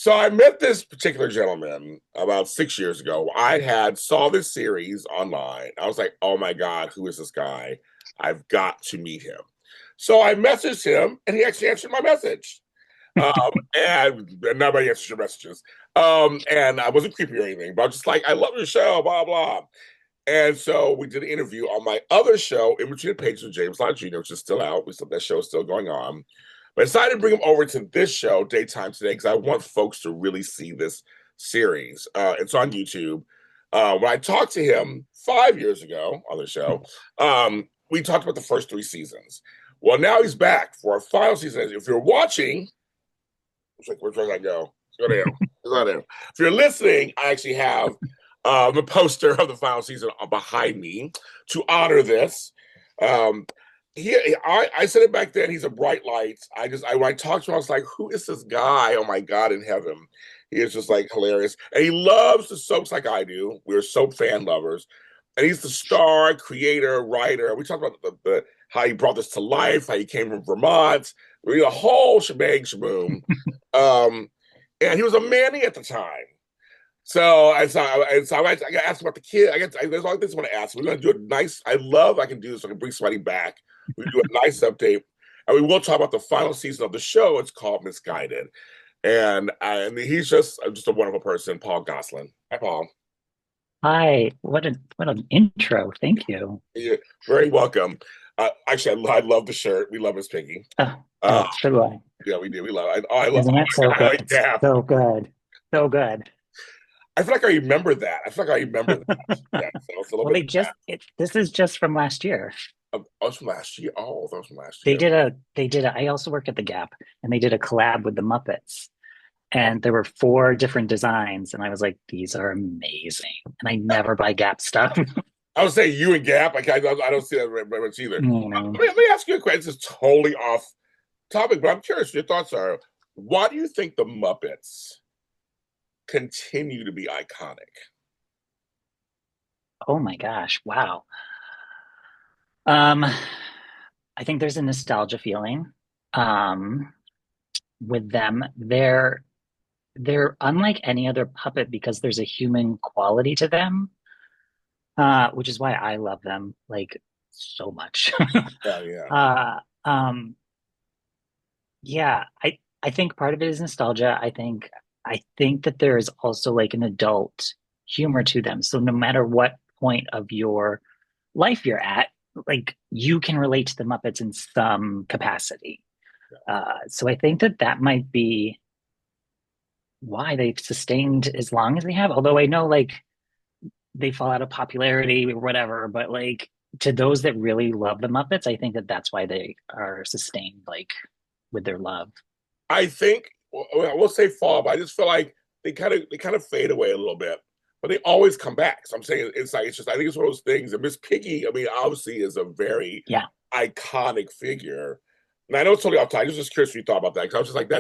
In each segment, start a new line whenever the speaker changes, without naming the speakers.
So I met this particular gentleman about 6 years ago. I had saw this series online. I was like, oh my God, who is this guy? I've got to meet him. So I messaged him and he actually answered my message. Um, and nobody answers your messages. And I wasn't creepy or anything, but I was just like, I love your show, blah, blah. And so we did an interview on my other show, In Between the Pages with James Lott Jr., which is still out. That show is still going on. But I decided to bring him over to this show, Daytime Today, because I want folks to really see this series. It's on YouTube. When I talked to him 5 years ago on the show, we talked about the first three seasons. Well, now he's back for a final season. If you're watching, it's like, where does I go? Go down. It's not there. If you're listening, I actually have the poster of the final season behind me to honor this. Um, I said it back then. He's a bright light. When I talked to him, I was like, "Who is this guy? Oh my God, in heaven!" He is just like hilarious, and he loves the soaps like I do. We're soap fan lovers, and he's the star, creator, writer. We talked about how he brought this to life, how he came from Vermont, really a whole shebang shaboom. Um, and he was a Manny at the time. I got asked about the kid. There's all this I want to ask. We're going to do a nice. I can do this. I can bring somebody back. We do a nice update, and we will talk about the final season of the show. It's called Misguided, and he's just a wonderful person, Paul Gosselin. Hi, Paul.
Hi, what an intro. Thank you.
You're very welcome. Actually, I love the shirt. We love Miss Piggy.
Oh,
Uh,
oh, so do I.
yeah, we do. We love. I love.
Isn't
Oh
it
my
so
God, I
good?
like
It's
that.
so good. So good.
I feel like I remember that. I feel like I remember that. Yeah, so it's a little
Well,
bit of that.
this is just from last year.
Oh, it's from last year. Oh, that was from last
They
year.
did I also work at the Gap and they did a collab with the Muppets.
Oh,
And there were four different designs, and I was like, these are amazing. And I never buy Gap stuff.
I would say you and Gap. Like I don't see that very much either.
You know.
Let me ask you a question. This is totally off topic, but I'm curious. Your thoughts are: why do you think the Muppets continue to be iconic?
Oh my gosh, wow. Um, I think there's a nostalgia feeling. Um, with them. They're unlike any other puppet because there's a human quality to them, which is why I love them like so much.
Yeah, yeah,
uh, um, yeah, I think part of it is nostalgia. I think that there is also like an adult humor to them. So no matter what point of your life you're at, like you can relate to the Muppets in some capacity. So I think that that might be why they've sustained as long as they have. Although I know like they fall out of popularity or whatever, but like to those that really love the Muppets, I think that that's why they are sustained like with their love.
I think I will say fall, but I just feel like they kind of fade away a little bit, but they always come back. So I'm saying it's just I think it's one of those things. And Miss Piggy, I mean, obviously is a very
Yeah,
iconic figure. And I know it's totally off topic. I was just curious if you thought about that because I was just like,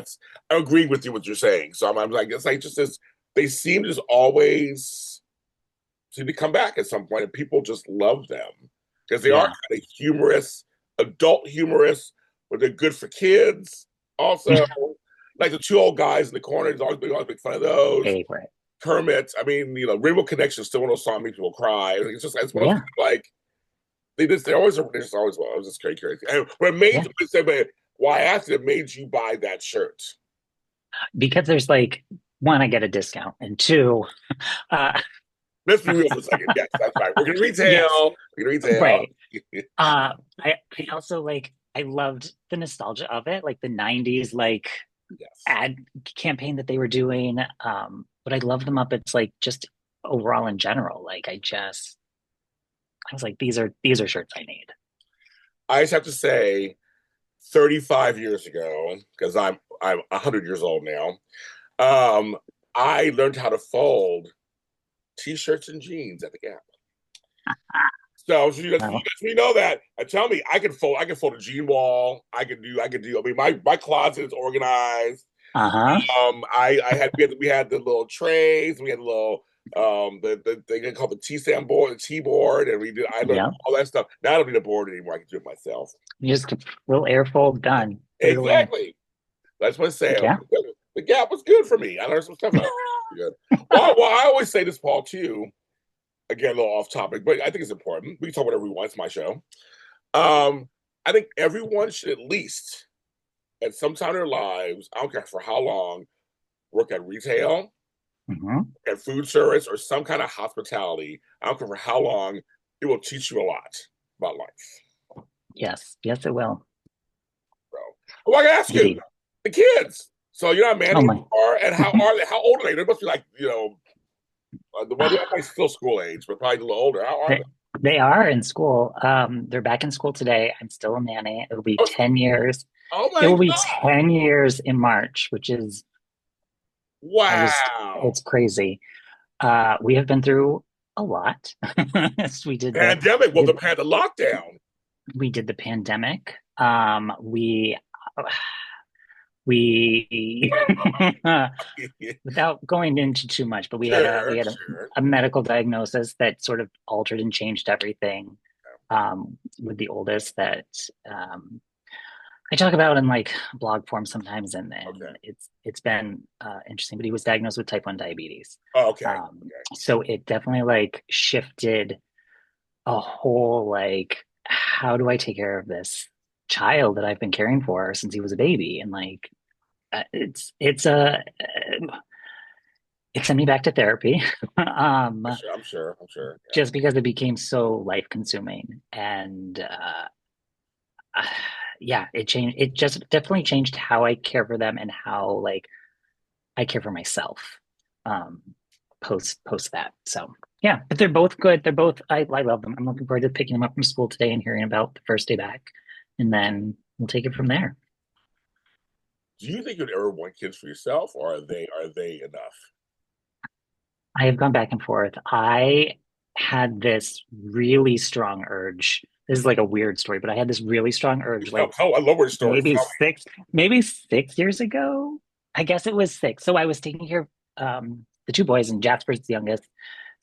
I agree with you what you're saying. So I'm like, it's like just this. They seem to just always seem to come back at some point, and people just love them because they are
yeah.
kind of humorous, adult humorous, but they're good for kids. Also, like the two old guys in the corner, always make fun of those.
Favorite.
Kermit, I mean, Rainbow Connection is still one of those songs makes people cry. It's one of those
Yeah,
like they're just always well. I was just crazy. And what made
yeah.
you why I asked it made you buy that shirt.
Because there's like one, I get a discount, and two, uh,
Let's be real for a second. Yes, that's right. We're gonna
yes,
retail. We're gonna retail.
right. I also like I loved the nostalgia of it, like the '90s like
Yes.
ad campaign that they were doing. But I love the Muppets like just overall in general. Like I was like, these are shirts I need.
I just have to say, 35 years ago, because I'm 100 years old now, um, I learned how to fold t-shirts and jeans at the Gap. So
Well,
you know that. Tell me, I can fold a jean wall. I mean, my closet is organized.
uh-huh.
We had the little trays, we had the little the thing called the T board, and I learned
Yeah.
all that stuff. Now I don't need a board anymore. I can do it myself.
You just little airfold done. Put it away.
Exactly. That's what I'm saying.
Yeah.
The Gap was good for me. I learned some stuff out. Good. Well, I always say this, Paul, too. Again, a little off topic, but I think it's important. We can talk whatever we want. It's my show. I think everyone should at least, at some time in their lives, I don't care for how long, work at retail,
Hmm.
at food service, or some kind of hospitality. I don't care for how long. It will teach you a lot about life.
Yes, yes, it will.
So, well, I gotta ask you,
Indeed.
the kids. So you're not
Oh
married
my.
anymore, and how are they? How old are they? They must be like the one they're probably still school age, but probably a little older. How are
They,
they?
they are in school. They're back in school today. I'm still a nanny. It'll be
Oh,
10 years.
oh
It
my
will be
God!
10 years in March, which is
Wow.
it's crazy. We have been through a lot. We did
Pandemic.
we
Well,
did
the lockdown.
we did the pandemic. We without going into too much, but we
Sure,
had
sure.
a medical diagnosis that sort of altered and changed everything with the oldest that I talk about in like blog form sometimes,
Okay.
and it's been interesting. But he was diagnosed with type 1 diabetes,
Oh, okay. Okay.
so it definitely like shifted a whole like how do I take care of this child that I've been caring for since he was a baby, and like it's a it sent me back to therapy, um,
I'm sure. I'm sure. Yeah.
just because it became so life consuming and yeah, it changed. It just definitely changed how I care for them and how like I care for myself. Um, post that. So yeah, but they're both good. They're both I love them. I'm looking forward to picking them up from school today and hearing about the first day back, and then we'll take it from there.
Do you think you'd ever want kids for yourself, or are they enough?
I have gone back and forth. I had this really strong urge. This is like a weird story, but I had this really strong urge, like
I love your stories.
maybe
Tell
maybe 6 years ago. I guess it was six. So I was taking care of the two boys, and Jasper's the youngest.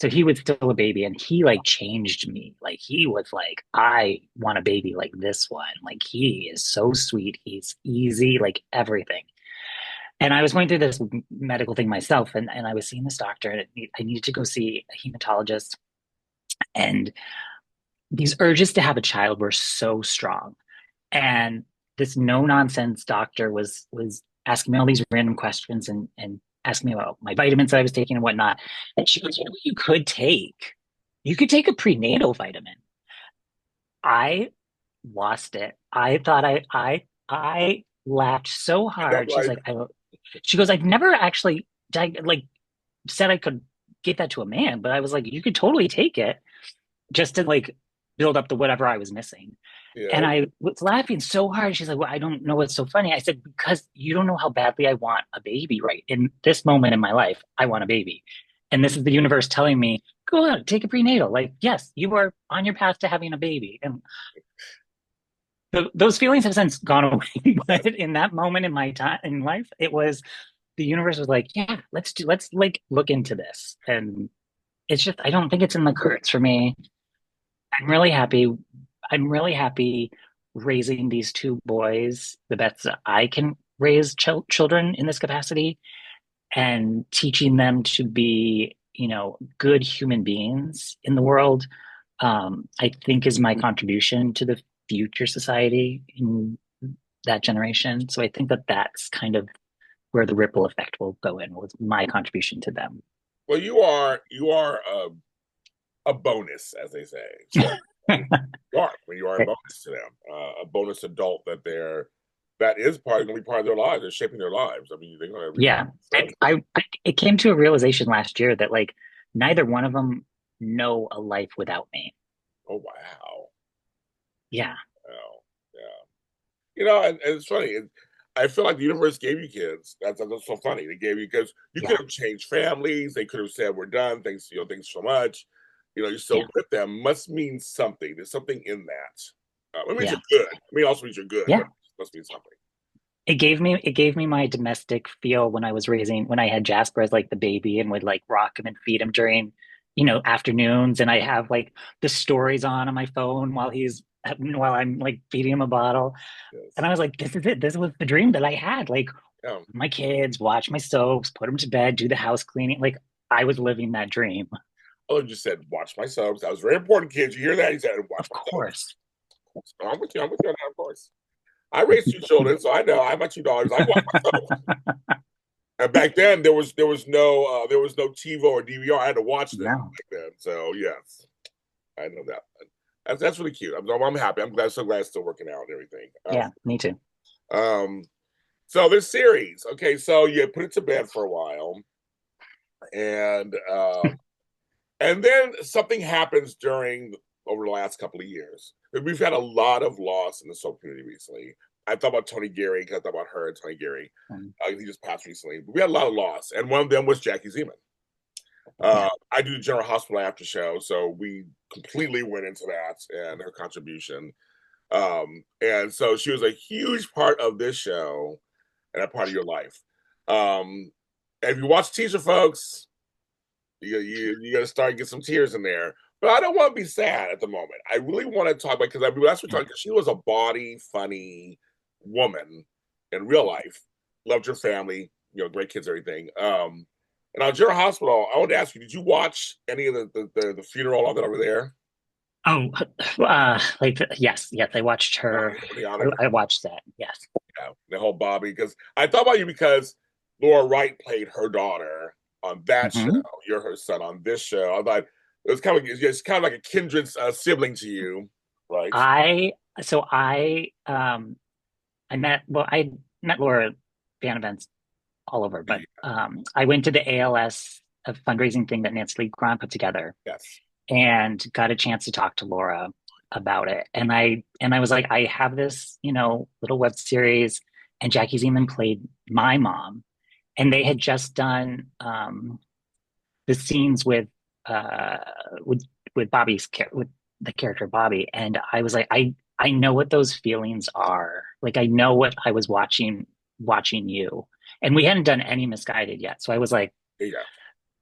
So he was still a baby, and he like changed me. Like he was like, I want a baby like this one. Like he is so sweet. He's easy, like everything. And I was going through this medical thing myself, and I was seeing this doctor, and I needed to go see a hematologist. And these urges to have a child were so strong. And this no nonsense doctor was asking me all these random questions and asking me about my vitamins that I was taking and whatnot. And she goes, you know what you could take? You could take a prenatal vitamin. I lost it. I thought I laughed so
me. And I'm
hard.
like,
She goes, I've never actually like said I could get that to a man, but I was like, you could totally take it just to like build up the whatever I was missing. And
yeah,
I was laughing so hard. She's like, well, I don't know what's so funny. I said, because you don't know how badly I want a baby right in this moment in my life. I want a baby. And this is the universe telling me, go on, take a prenatal. Like, yes, you are on your path to having a baby. And those feelings have since gone away. But in that moment in my time in life, it was the universe was like, yeah, let's like look into this. And it's just, I don't think it's in the cards for me. I'm really happy. I'm really happy raising these two boys the best that I can raise children in this capacity and teaching them to be, good human beings in the world. I think is my contribution to the future society in that generation. So I think that that's kind of where the ripple effect will go in with my contribution to them.
well, you are a bonus, as they say. So you are when you are a bonus to them, a bonus adult that is part going to be part of their lives. They're shaping their lives. I mean, they're going to reap
Yeah,
stuff.
it came to a realization last year that like neither one of them know a life without me.
Oh wow,
Yeah,
wow, yeah. And it's funny. I feel like the universe gave you kids. That's so funny. They gave you because you could
yeah,
have changed families. They could have said, "We're done. Thanks, thanks so much." You're
yeah,
still with them. Must mean something. There's something in that. It means
yeah,
you're good. I mean, also means you're good, but
yeah.
it must mean something.
It gave me my domestic feel when I had Jasper as like the baby and would like rock him and feed him during, afternoons. And I have like the stories on my phone while I'm like feeding him a bottle. And
Yes.
I was like, this is it. This was the dream that I had. Like,
Yeah.
my kids, watch my soaps, put them to bed, do the house cleaning. Like I was living that dream.
Oh, just said, watch my soaps. That was very important, kids. You hear that? He said, watch
Of
my soaps.
course.
So I'm with you. I'm with you on that, of course. I raised two children, so I know. I have my $2. I watch my soaps. And back then, there was no TiVo or DVR. I had to watch them
No.
back then. So yes, I know that. That's really cute. I'm happy. I'm glad. So glad it's still working out and everything.
Yeah, me too.
Um, so this series, okay. So you put it to bed for a while, and then something happens during over the last couple of years. We've had a lot of loss in the soap community recently. I thought about Tony Geary because I thought about her and Tony Geary. He just passed recently. But we had a lot of loss, and one of them was Jackie Zeman.
Yeah.
I do the General Hospital after show, so we completely went into that and her contribution. And so she was a huge part of this show and a part of your life. And if you watch the teaser, folks, you got to start get some tears in there. But I don't want to be sad at the moment. I really want to talk about because that's what talking. She was a body funny woman in real life. Loved her family, great kids, everything. And on General Hospital, I want to ask you: did you watch any of the funeral of it over there?
Oh, like yes, yes. I watched her. I watched that. Yes.
Yeah, the whole Bobby because I thought about you because Laura Wright played her daughter on that show.
Hmm.
You're her son on this show. I thought it was it's kind of like a kindred sibling to you, right?
I so I met Laura fan events all over, but I went to the ALS fundraising thing that Nancy Lee Grant put together
Yes.
and got a chance to talk to Laura about it. And I was like, I have this, little web series, and Jackie Zeman played my mom, and they had just done the scenes uh with with the character Bobby, and I was like, I know what those feelings are. Like I know what I was watching you, and we hadn't done any Misguided yet, so I was like
Yeah.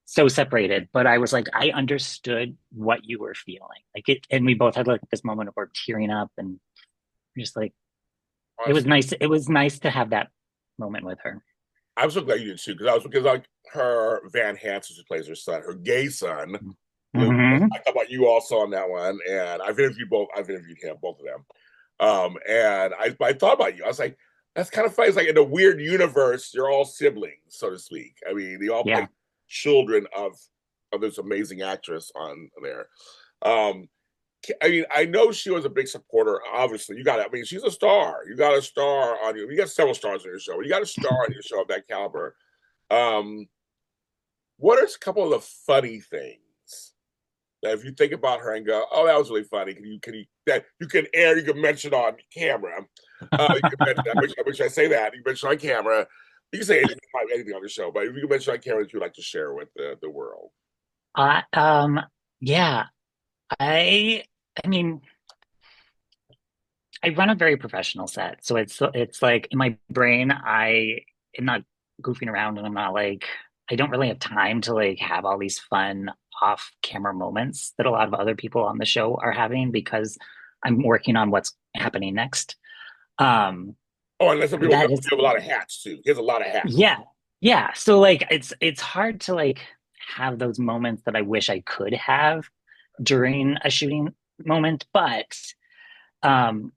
so separated, but I was like, I understood what you were feeling. Like it, and we both had like this moment of we're tearing up and just like it was
Honestly,
nice. It was nice to have that moment with her.
I'm so glad you did too because like her Van Hansen who plays her son, her gay son, Luke.
Hmm.
I thought about you also on that one, and I've interviewed both. I've interviewed him, both of them. And I thought about you. I was like, that's kind of funny. It's like in a weird universe, you're all siblings, so to speak. I mean, they all play
Yeah.
children of this amazing actress on there. Um, I mean, I know she was a big supporter. Obviously, you got. I mean, she's a star. You got a star on you. You got several stars on your show. You got a star on your show of that caliber. Um, what are a couple of the funny things that if you think about her and go, "Oh, that was really funny," can you that you can air, you can mention on camera. You can mention, I wish I say that. You can mention on camera. You can say anything on the show, but if you can mention on camera that you'd like to share with the world.
I yeah. I I mean, I run a very professional set, so it's like in my brain, I am not goofing around, and I'm not like I don't really have time to like have all these fun off camera moments that a lot of other people on the show are having because I'm working on what's happening next. Um,
Oh, and let some people know
that
you
is
have a lot of hats too. He has a lot of hats.
Yeah, yeah. So like it's hard to like have those moments that I wish I could have during a shooting moment, but um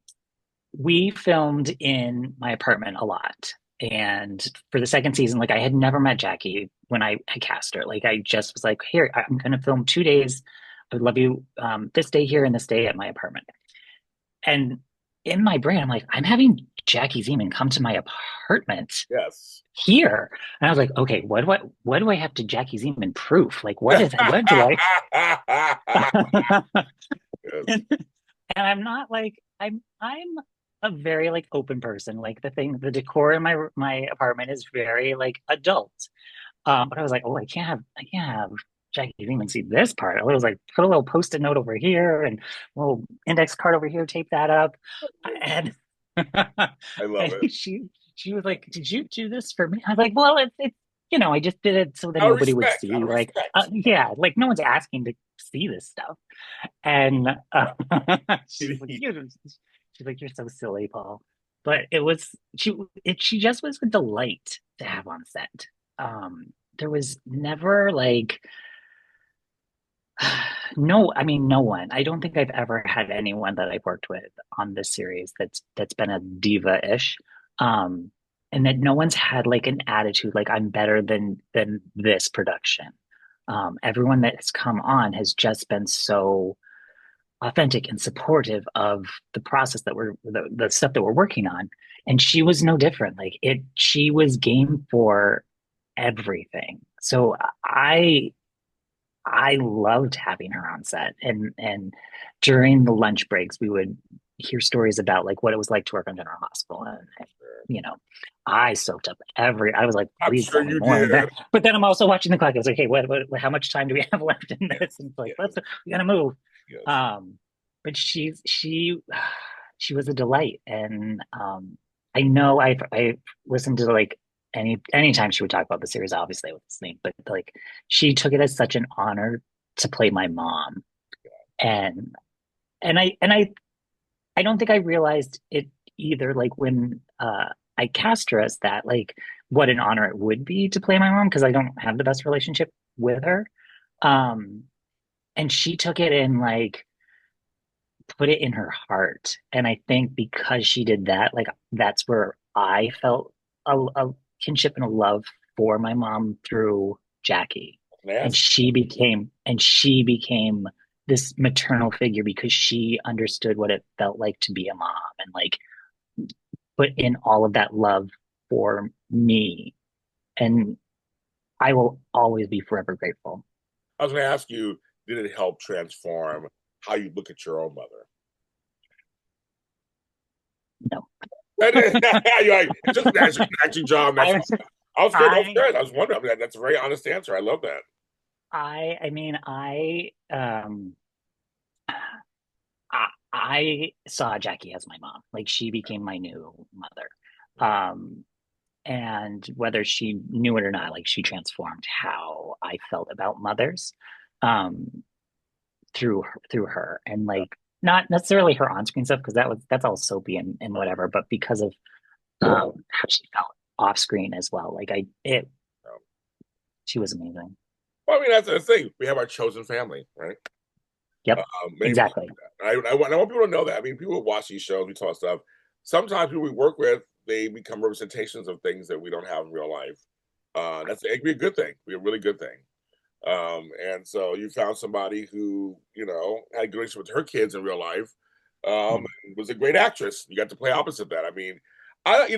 we filmed in my apartment a lot. And for the second season, like I had never met Jackie when I cast her. Like I just was like, here, I'm gonna film 2 days. I would love you this day here and this day at my apartment. And in my brain, I'm like, I'm having Jackie Zeman come to my apartment
Yes.
here. And I was like, okay, what do I have to Jackie Zeman proof? Like what do I
Yes.
and I'm not like I'm a very like open person. Like the decor in my apartment is very like adult. But I was like, oh, I can't have Jackie Zeman see this part. I was like, put a little post-it note over here and a little index card over here, tape that up. And
I love
and
it.
she was like, "Did you do this for me?" I was like, "Well, it's I just did it so that
Out of
nobody would
respect. Out
see.
of
Like,
respect.
yeah, like no one's asking to see this stuff." And she's like, "You're so silly, Paul." but it was she just was a delight to have on set. There was never like no, I mean no one. I don't think I've ever had anyone that I've worked with on this series that's been a diva-ish. Um, and that no one's had like an attitude like I'm better than this production. Everyone that has come on has just been so authentic and supportive of the process that the stuff that we're working on. And she was no different. Like she was game for everything. So I loved having her on set. And during the lunch breaks, we would hear stories about like what it was like to work on General Hospital. And you know, I soaked up I was like,
I'm
please
sure
tell me
you
more.
did.
But then I'm also watching the clock. I was like, hey, how much time do we have left in
Yes,
this? And it's like,
yes,
we gotta move.
yes.
Um, but she was a delight. And I know I listened to like anytime she would talk about the series, obviously I was listening, but like she took it as such an honor to play my mom. And I don't think I realized it either, like when I cast her as that, like what an honor it would be to play my mom, because I don't have the best relationship with her. Um, and she took it and like put it in her heart. And I think because she did that, like that's where I felt a kinship and a love for my mom through Jackie.
Can I ask?
And she became this maternal figure because she understood what it felt like to be a mom and like put in all of that love for me. And I will always be forever grateful.
I was going to ask you, did it help transform how you look at your own mother?
No.
You're like, it's just an acting job. That's
I
I was good. I was
I
good. I was wondering. I mean, that's a very honest answer. I love that.
I mean, I saw Jackie as my mom. Like she became my new mother. Um, and whether she knew it or not, like she transformed how I felt about mothers, um, through her. And like not necessarily her on-screen stuff, because that's all soapy and whatever, but because of how she felt off screen as well. Like
Um,
she was amazing.
well, I mean, that's the thing. We have our chosen family, right?
Yep,
Many people
exactly.
do that. I want people to know that. I mean, people watch these shows, we talk stuff. Sometimes people we work with, they become representations of things that we don't have in real life. It can be a good thing, be a really good thing. And so you found somebody who, had a good relationship with her kids in real life,
Mhm.
and was a great actress. You got to play opposite that. I mean, I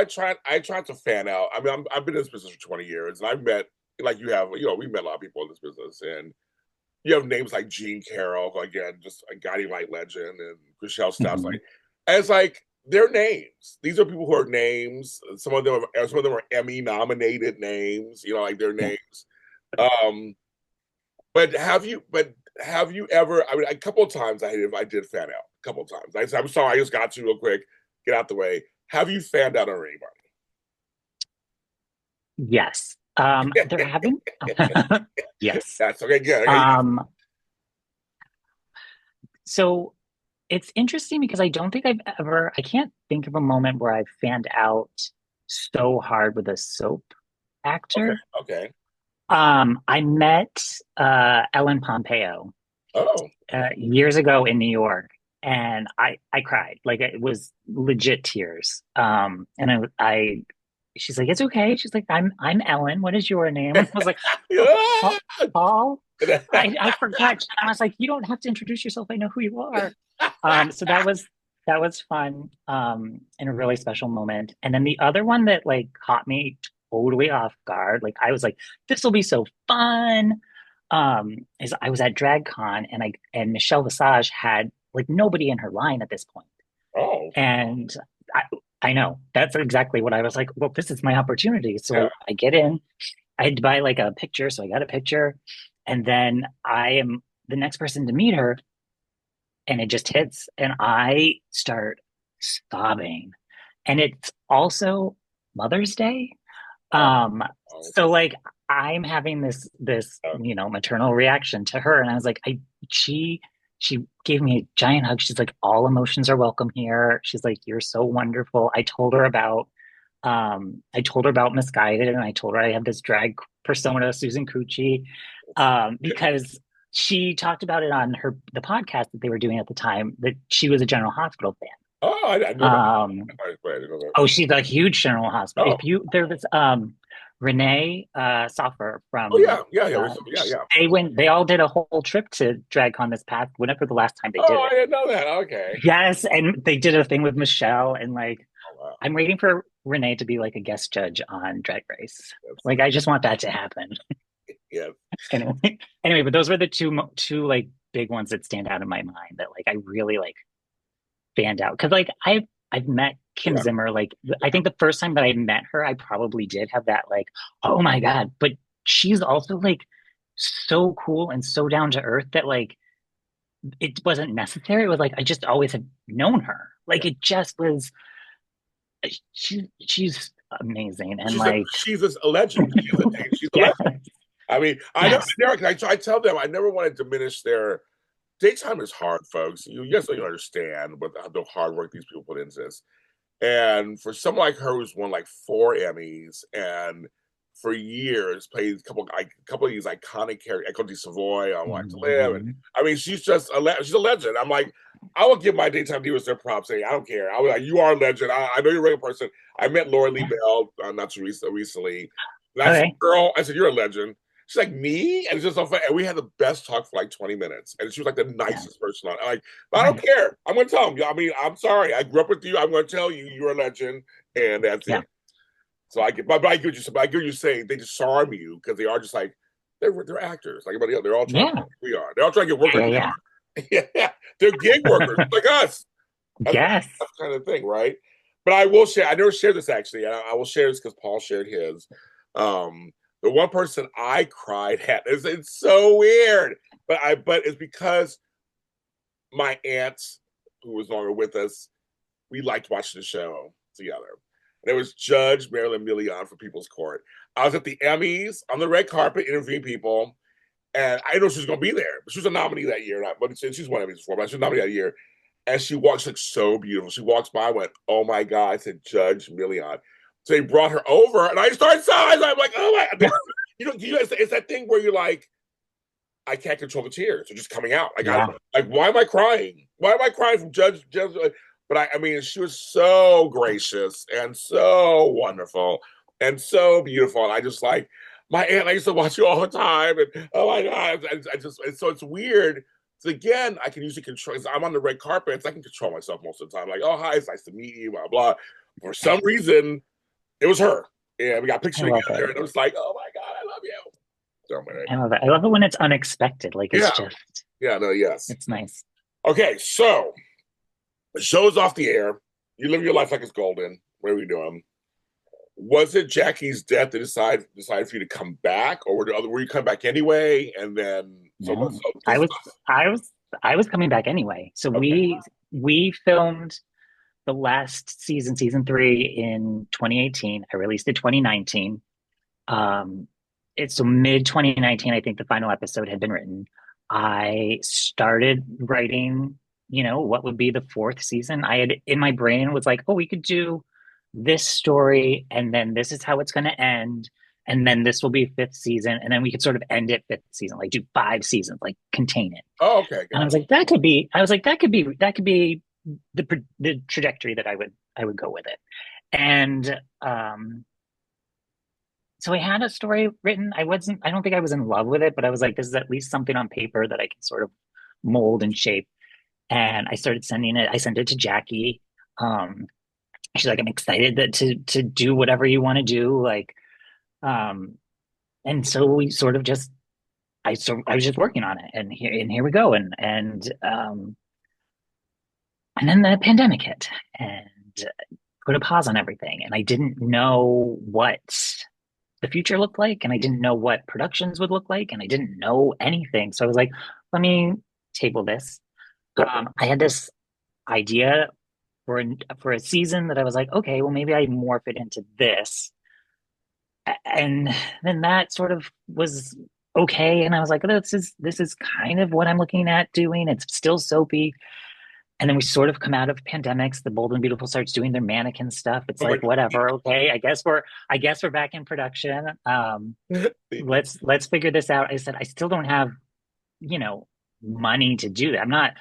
tried to fan out. I mean, I've been in this business for 20 years, and I've met, like you have, we've met a lot of people in this business, and you have names like Gene Carroll, who, again, just a guiding light legend, and Chriselle Staff's
Mhm.
like, and it's like they're names. These are people who are names. Some of them are Emmy nominated names. Like their
Yeah.
names. Um, but have you ever? I mean, a couple of times I did fan out. A couple of times. I'm sorry, I just got to real quick. Get out the way. Have you fanned out on
Yes. There haven't. Yes.
That's okay. Good. Okay.
Um, so it's interesting because I can't think of a moment where I've fanned out so hard with a soap
Okay.
actor.
Okay.
I met Ellen Pompeo
Oh.
years ago in New York, and I cried. Like it was legit tears. And she's like, it's okay. She's like, I'm Ellen. What is your name? And I was like, oh, Paul. I forgot. I was like, you don't have to introduce yourself. I know who you are. So that was fun, and a really special moment. And then the other one that like caught me totally off guard, like I was like, this will be so fun. Is I was at DragCon and Michelle Visage had like nobody in her line at this point.
Oh.
And I I know that's exactly what I was like, well, this is my opportunity. So
Yeah.
I get in, I had to buy like a picture, so I got a picture, and then I am the next person to meet her, and it just hits, and I start sobbing. And it's also Mother's Day.
Oh.
Um,
Oh.
so like I'm having this
Oh.
maternal reaction to her, and I was like, she she gave me a giant hug. She's like, all emotions are welcome here. She's like, you're so wonderful. I told her about Misguided, and I told her I have this drag persona, Susan Cucci, because she talked about it on the podcast that they were doing at the time, that she was a General Hospital
Oh, I
fan.
know that. I didn't know that.
Oh, she's a huge General Hospital.
Oh,
If you there was Renee Soffer
oh
from
yeah, yeah, yeah, yeah.
they all did a whole trip to DragCon this past whenever the last time they did
Oh, I
it.
didn't know that. Okay.
Yes, and they did a thing with Michelle, and like
Oh, wow.
I'm waiting for Renee to be like a guest judge on Drag Race.
That's
Like I just want that to happen.
yeah.
Anyway, anyway, but those were the two like big ones that stand out in my mind that like I really like fanned out because like I've met Kim
Yeah.
Zimmer. Like I
Yeah.
think the first time that I met her, I probably did have that like, oh my God. But she's also like so cool and so down to earth that like it wasn't necessary. It was like I just always had known her.
Yeah.
Like it just was she's amazing and
She's
like
a legend. She's a
yeah,
legend. I mean, I know
yes,
Derek. I tell them I never want to diminish their daytime is hard, folks. You guys don't understand what the hard work these people put into this. And for someone like her who's won like 4 Emmys and for years played a couple of these iconic characters, Echo de Savoy on Like to Live, and
mhm.
I mean she's just she's a legend. I'm like, I will give my daytime divas their props. Saying I don't care. I was like, you are a legend. I know you're a regular person. I met Laura Lee
Yeah.
Bell not too recently. And I said,
Okay,
girl, I said you're a legend. She's like me, and it's just so fun. And we had the best talk for like 20 minutes, and she was like the
yeah,
nicest person on. Like, but I don't
nice,
care. I'm gonna tell them. I mean, I'm sorry. I grew up with you. I'm gonna tell you you're a legend, and that's
yeah,
it. So I get, but I get you. But I get you saying they disarm you because they are just like they're actors like everybody else. They're all trying to
yeah,
we are. They're all trying to get work
yeah,
like
yeah,
we are. Yeah, they're gig workers like us. That's
yes.
that's kind of thing, right? But I will share. I never shared this actually. And I will share this because Paul shared his. Um, the one person I cried at is it's so weird, but it's because my aunt, who was no longer with us, we liked watching the show together. And it was Judge Marilyn Milian for People's Court. I was at the Emmys on the red carpet interviewing people, and I didn't know she was going to be there. But she was a nominee that year, but she's won Emmys before, but she was a nominee that year. And she walks like so beautiful. She walks by, I went, "Oh my God!" I said, "Judge Milian." So they brought her over, and I started sighing. I'm like, "Oh my!" It's that thing where you're like, I can't control the tears; they're just coming out. Like, I
Yeah,
don't like. Why am I crying? Why am I crying from Judge? But I mean, she was so gracious and so wonderful and so beautiful. And I just like my aunt. I used to watch you all the time, and oh my God, I just and so it's weird. So again, I can usually control. I'm on the red carpet, so I can control myself most of the time. Like, oh hi, it's nice to meet you, blah blah. For some reason, it was her, and we got a
I
picture
love it.
together, and it was like, oh my God, I love you. So
I love it. I love it when it's unexpected. Like it's
yeah,
just,
yeah, no, yes.
it's nice.
Okay, so the show's off the air. You live your life like it's golden. What are we doing? Was it Jackie's death that decided for you to come back, or were you come back anyway? And then so
No,
what's so
I
please
was, I was, I was coming back anyway. So
okay.
we filmed the last season, season three in 2018. I released it 2019. Um, it's so mid 2019, I think the final episode had been written. I started writing, what would be the fourth season. I had in my brain was like, oh, we could do this story, and then this is how it's going to end. And then this will be fifth season. And then we could sort of end it fifth season, like do 5 seasons, like contain it.
Oh, okay,
And I
got
was
it.
like, that could be the trajectory that I would go with it. And so I had a story written. I don't think I was in love with it, but I was like, this is at least something on paper that I can sort of mold and shape. And I started sending it. I sent it to Jackie. Um, she's like, I'm excited to do whatever you want to do. Like, um, and so we sort of just, I was just working on it, and here we go. And then the pandemic hit and put a pause on everything. And I didn't know what the future looked like, and I didn't know what productions would look like, and I didn't know anything. So I was like, let me table this. I had this idea for a season that I was like, okay, well maybe I morph it into this, and then that sort of was. okay. And I was like, this is kind of what I'm looking at doing. It's still soapy. And then we sort of come out of pandemics. The Bold and Beautiful starts doing their mannequin stuff. It's
Oh my
like whatever, okay. I guess we're back in production.
God.
Let's figure this out. I said I still don't have, you know, money to do that. I'm not.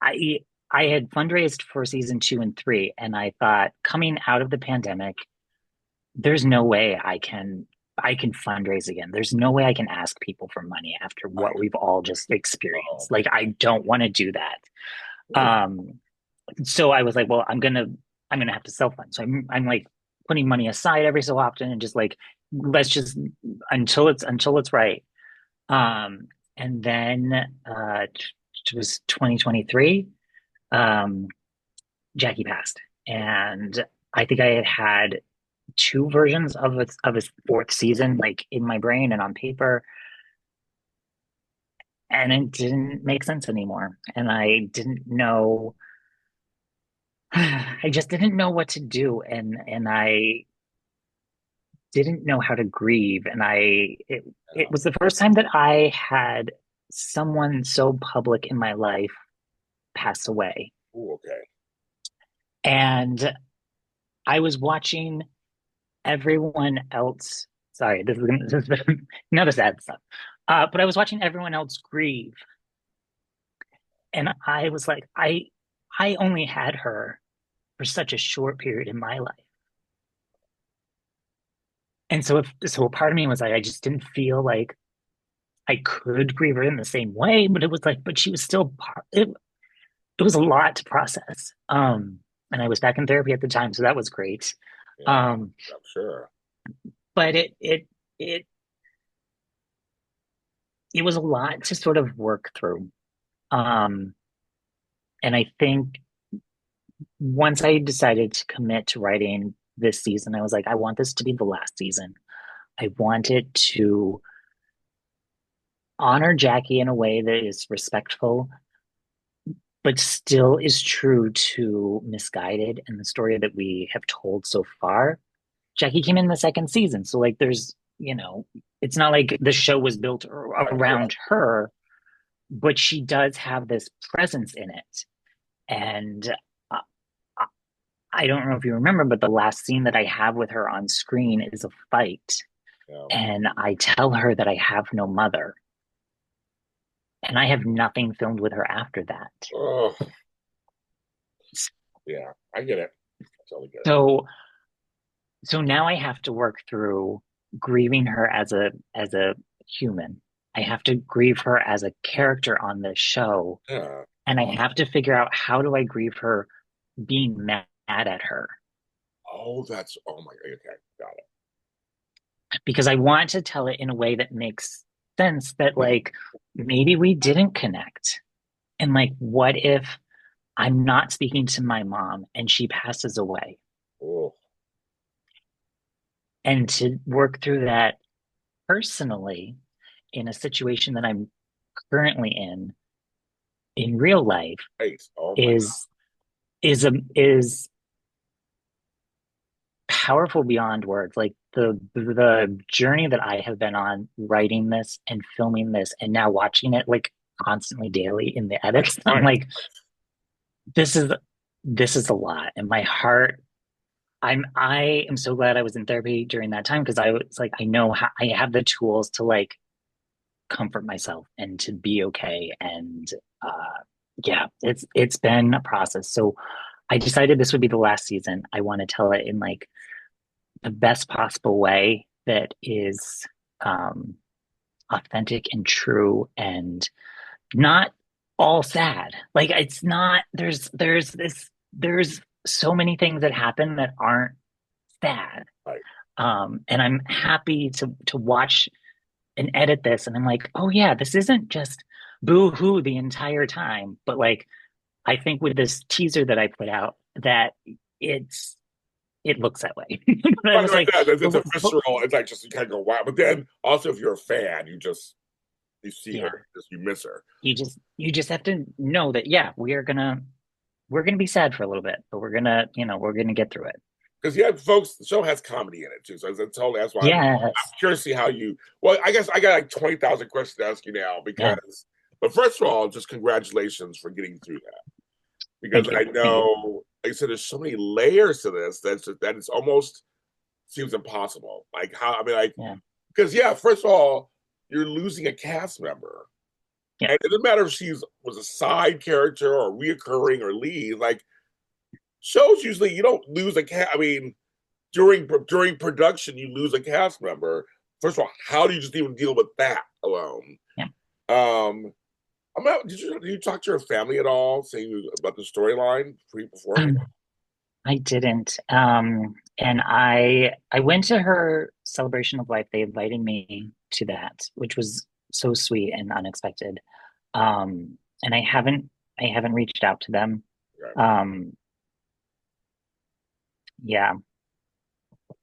I I had fundraised for season 2 and 3, and I thought coming out of the pandemic, there's no way I can fundraise again. There's no way I can ask people for money after
I
what we've all just
know.
experienced. Like I don't want to do that.
Oh,
Um, so I was like, well, I'm gonna have to self-fund. So I'm like putting money aside every so often and just like let's just until it's right. Um, and then it was 2023. Um, Jackie passed, and I think I had two versions of his fourth season, like in my brain and on paper, and it didn't make sense anymore. And I didn't know, I just didn't know what to do, and I didn't know how to grieve. And it
yeah.
was the first time that I had someone so public in my life pass away,
Ooh, okay.
and I was watching everyone else. Sorry, this is another sad stuff. But I was watching everyone else grieve, and I was like, I only had her for such a short period in my life, and so a part of me was like, I just didn't feel like I could grieve her in the same way, but it was like, but she was still part. It was a lot to process. And I was back in therapy at the time, so that was great.
Yeah,
Um,
I'm sure.
but it it was a lot to sort of work through. Um, and I think once I decided to commit to writing this season, I was like, I want this to be the last season. I want it to honor Jackie in a way that is respectful, but still is true to Misguided and the story that we have told so far. Jackie came in the second season, so like it's not like the show was built
Right.
around her, but she does have this presence in it. And uh, I don't know if you remember, but the last scene that I have with her on screen is a fight.
Yeah.
And I tell her that I have no mother. And I have nothing filmed with her after that.
Oh, yeah. I get it. I totally get it.
So so now I have to work through grieving her as a human. I have to grieve her as a character on this show.
Yeah.
And I have to figure out how do I grieve her being mad at her
Oh, that's, oh my God. Okay. Got
because I want to tell it in a way that makes sense that
it.
like maybe we didn't connect. And like, what if I'm not speaking to my mom and she passes away?
Oh,
And to work through that personally in a situation that I'm currently in real life
right. Oh my
is is powerful beyond words. Like the journey that I have been on writing this and filming this and now watching it like constantly daily in the
God.
edits, I'm
Right.
like, this is this is a lot. And my heart, I am so glad I was in therapy during that time because I was like, I know how I have the tools to like comfort myself and to be okay. And yeah, it's been a process. So I decided this would be the last season. I want to tell it in like the best possible way that is um, authentic and true and not all sad. Like it's not. There's so many things that happen that aren't sad.
Right.
And I'm happy to watch and edit this, and I'm like, oh yeah, this isn't just boo hoo the entire time, but like I think with this teaser that I put out that it's it looks that way. But I
Right,
was
like
like,
that. It's
but,
a
but
visceral, it's like just you kind of go, wow. But then also if you're a fan, you see her,
yeah,
just you miss her.
you just have to know that yeah, we're gonna be sad for a little bit, but we're gonna get through it.
because yeah, folks, the show has comedy in it too. So that's totally that's why I'm
Yes.
curious to see how you. Well, I guess I got like 20,000 questions to ask you now
Yeah.
because. But first of all, just congratulations for getting through that because
Thank you.
I
Thank you.
know, like I said, there's so many layers to this that it's almost seems impossible. Like how I mean, like
Yeah.
because yeah, first of all, you're losing a cast member,
Yeah.
and it doesn't matter if she's was a side character or reoccurring or lead. Like shows usually you don't lose a cast. I mean, during production, you lose a cast member. First of all, how do you just even deal with that alone?
Yeah.
Um, did you talk to your family at all, saying about the storyline beforehand?
I didn't. And I went to her celebration of life. They invited me to that, which was so sweet and unexpected. And I haven't reached out to them.
Okay.
Um, yeah.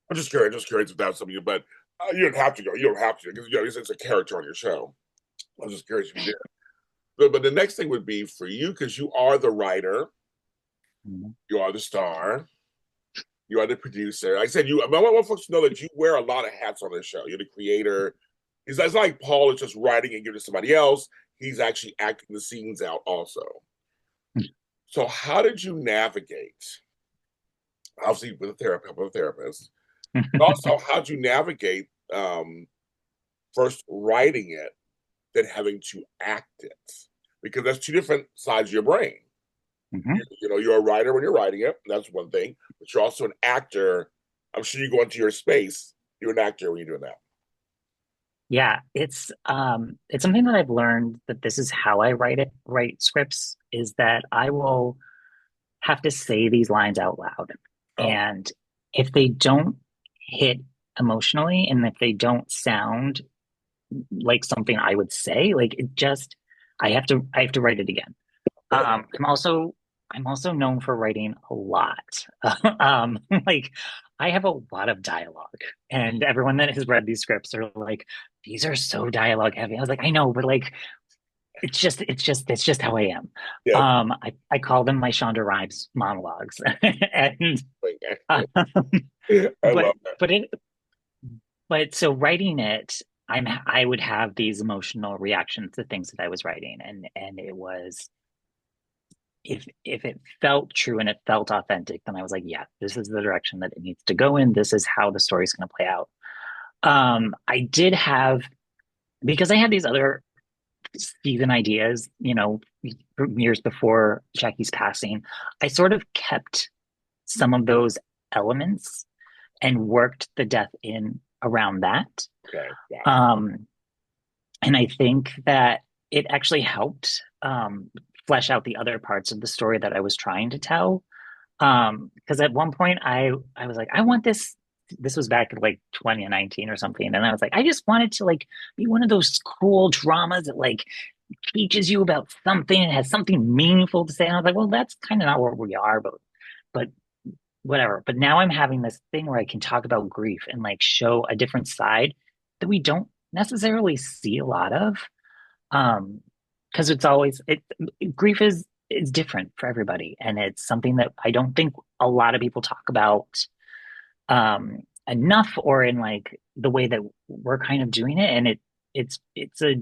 I'm just curious if that's something. But you don't have to go. You don't have to because you know, it's a character on your show. I was just curious if you did. But the next thing would be for you because you are the writer,
Mhm.
you are the star, you are the producer. Like I said, I want folks to know that you wear a lot of hats on this show. You're the creator. It's not like Paul is just writing and giving to somebody else. He's actually acting the scenes out also. So how did you navigate? Obviously, with a therapist, but also how did you navigate first writing it, then having to act it? Because that's two different sides of your brain.
Mhm.
You know, you're a writer when you're writing it. That's one thing, but you're also an actor. I'm sure you go into your space. You're an actor when you're doing that.
Yeah, it's something that I've learned that this is how I write scripts, is that I will have to say these lines out loud.
Oh,
And if they don't hit emotionally and if they don't sound like something I would say, like it just I have to write it again.
good.
I'm also known for writing a lot. Like I have a lot of dialogue, and everyone that has read these scripts are like, these are so dialogue heavy. I was like, I know, but like it's just how I am.
Yeah,
I call them my Shonda Rhimes monologues, and um,
I love
but
that.
but it but so writing it, I would have these emotional reactions to things that I was writing, and it was if it felt true and it felt authentic, then I was like, yeah, this is the direction that it needs to go in. This is how the story's going to play out. I did have because I had these other season ideas, you know, years before Jackie's passing. I sort of kept some of those elements and worked the death in around that.
Okay, got it.
Um, and I think that it actually helped flesh out the other parts of the story that I was trying to tell. Because at one point I was like, I want this. This was back in like 2019 or something, and I was like, I just wanted to like be one of those cool dramas that like teaches you about something and has something meaningful to say. And I was like, well, that's kind of not what we are, but whatever. But now I'm having this thing where I can talk about grief and like show a different side that we don't necessarily see a lot of. Because it's always grief is different for everybody, and it's something that I don't think a lot of people talk about enough, or in like the way that we're kind of doing it. And it's a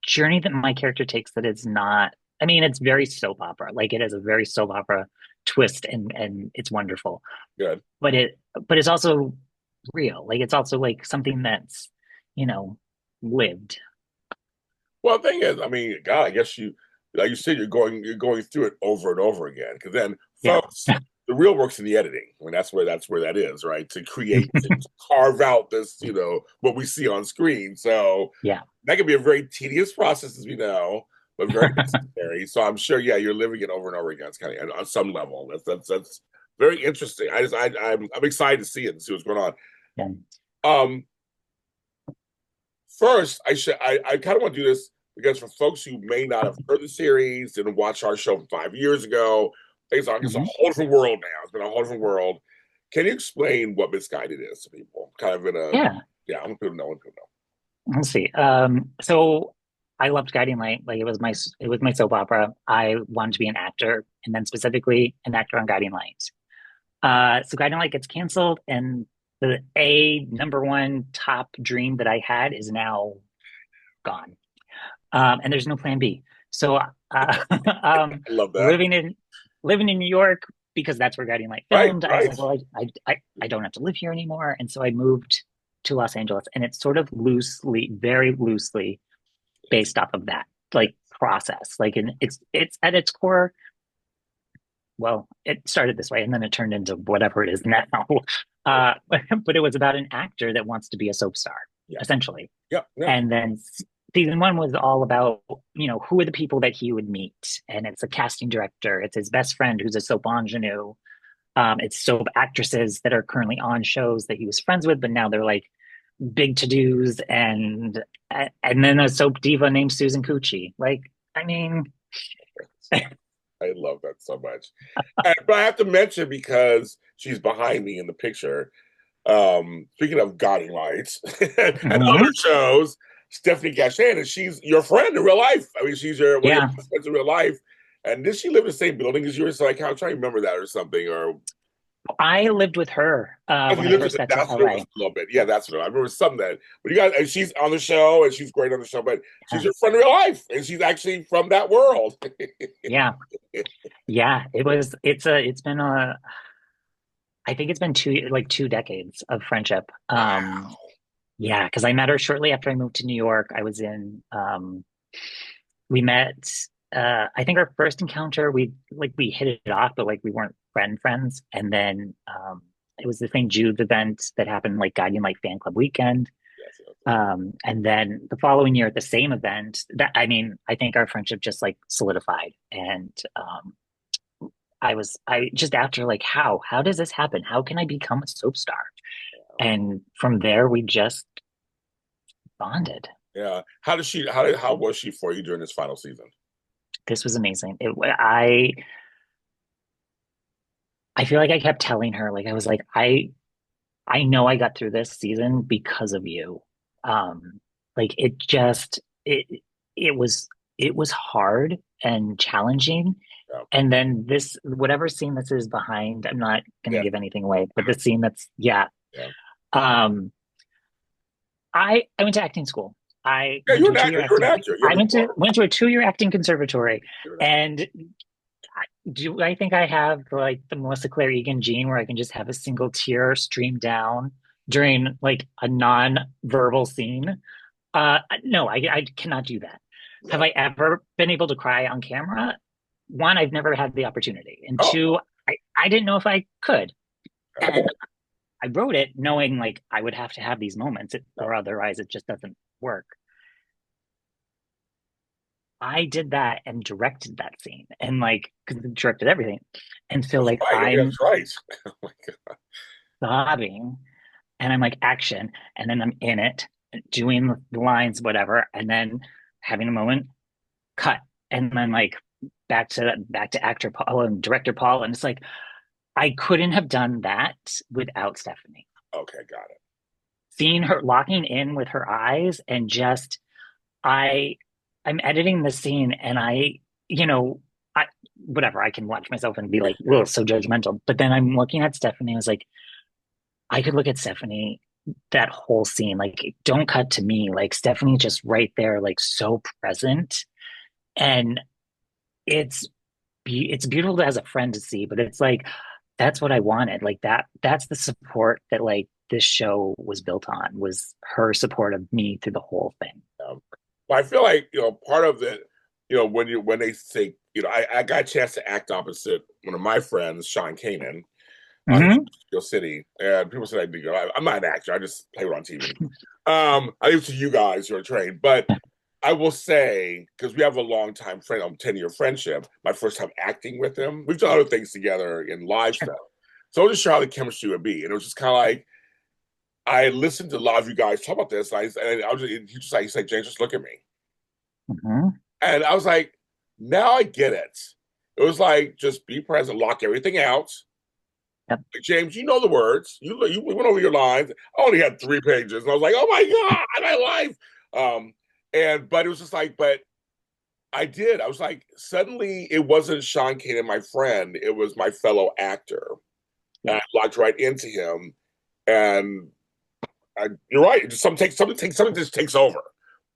journey that my character takes that is not. I mean, it's very soap opera. Like it has a very soap opera twist, and it's wonderful.
Good.
But it's also real. Like it's also like something that's you know lived.
Well, the thing is, I mean, God, I guess like you said, you're going through it over and over again. Because then,
Yeah.
folks, the real work's in the editing. I mean, that's where that is, right? To create, to carve out this, you know, what we see on screen. So
Yeah.
that can be a very tedious process, as we know, but very necessary. So I'm sure, yeah, you're living it over and over again. It's kind of on some level. That's very interesting. I'm excited to see it and see what's going on.
Yeah.
Um, First, I kind of want to do this because for folks who may not have heard the series, didn't watch our show from 5 years ago, things like it's a
Mhm.
whole different world now. It's been a whole different world. Can you explain what Misguided is to people? Kind of in a
Yeah.
yeah, I'm people know, people know.
Let's see. So I loved Guiding Light. Like it was my soap opera. I wanted to be an actor, and then specifically an actor on Guiding Light. So Guiding Light gets canceled, and the a number one top dream that I had is now gone. And there's no plan B. So
I love that.
living in New York because that's where Guiding Light
Right,
filmed. I was
right.
like, well, I don't have to live here anymore, and so I moved to Los Angeles, and it's sort of loosely, very loosely based off of that like process. Like, and it's at its core. Well, it started this way, and then it turned into whatever it is now. But it was about an actor that wants to be a soap star,
Yeah,
essentially.
yeah, yeah.
And then season one was all about, who are the people that he would meet. And it's a casting director. It's his best friend who's a soap ingenue. It's soap actresses that are currently on shows that he was friends with, but now they're like big to-dos. And then a soap diva named Susan Cucci. Like, I mean,
I love that so much. But I have to mention because she's behind me in the picture. Speaking of guiding lights and other
mhm.
shows, Stephanie Gachan, and she's your friend in real life. I mean, she's one of your
Yeah.
best friends in real life. And did she live in the same building as you? So like, I'm trying to remember that or something. Or
I lived with her
if
when
you
I
lived with
first
it,
got to
that's what it was
LA.
a little bit. Yeah, that's what I remember. Some that, but you guys, and she's on the show, and she's great on the show. But she's
Yeah.
your friend in real life, and she's actually from that world.
Yeah. Yeah. It's been I think it's been 2 decades of friendship.
Wow.
Yeah, because I met her shortly after I moved to New York. We met, I think our first encounter, we hit it off, but like we weren't friends. And then, it was the St. Jude's event that happened, like Guiding Light Fan Club weekend.
Yes, yes,
And then the following year at the same event, I mean, I think our friendship just like solidified. And, I just after like, how does this happen? How can I become a soap star? And from there, we just bonded.
yeah. How was she for you during this final season?
This was amazing. I feel like I kept telling her, like, I was like, I know I got through this season because of you. Like it was hard and challenging.
Yeah,
And then this, whatever scene this is behind, I'm not gonna
yeah,
give anything away, but the scene that's yeah.
yeah.
Um, I went to acting school. I
Yeah,
went
you're
to
an
a two-year
actor. You're an
acting.
actor. You
I
have a diploma.
went to a 2-year acting conservatory,
You're an actor.
and do I think I have like the Melissa Claire Egan gene where I can just have a single tear stream down during like a non-verbal scene? No, I cannot do that. Have
Yeah.
I ever been able to cry on camera? One, I've never had the opportunity, and
Oh,
two, I didn't know if I could.
yeah,
And I wrote it knowing like I would have to have these moments,
yeah.
or otherwise it just doesn't work. I did that and directed that scene and like directed everything. And so
That's
like
right. Yeah,
I'm
that's right. Oh my God.
sobbing and I'm like action and then I'm in it doing the lines, whatever, and then having a moment, cut, and then like back to actor Paul and director Paul. And it's like I couldn't have done that without Stephanie.
Okay, got it.
Seeing her locking in with her eyes and just I I'm editing the scene and you know, I whatever, I can watch myself and be like, oh, so judgmental. But then I'm looking at Stephanie, I was like, I could look at Stephanie that whole scene, like, don't cut to me. Like Stephanie just right there, like so present. And it's it's beautiful as a friend to see, but it's like that's what I wanted. Like that's the support that like this show was built on was her support of me through the whole thing.
But I feel like part of the when they say I got a chance to act opposite one of my friends, Sean Kanan, on
Hmm.
Steel City, and people said I did. I'm not an actor. I just play it on TV. I leave it to you guys who are trained, but I will say because we have a long time friend, 10-year friendship. My first time acting with him, we've done other things together in live
Sure.
stuff. So I was just sure how the chemistry would be, and it was just kind of like I listened to a lot of you guys talk about this, and I was he said, James, just look at me.
Hmm.
And I was like, now I get it. It was like, just be present, lock everything out.
Yep.
Like, James, you know the words. You went over your lines. I only had 3 pages. And I was like, oh my God, my life. But it was just like, but I did. I was like, suddenly it wasn't Sean Kanan, my friend. It was my fellow actor. and
Yeah.
I locked right into him. And you're right. Something just takes over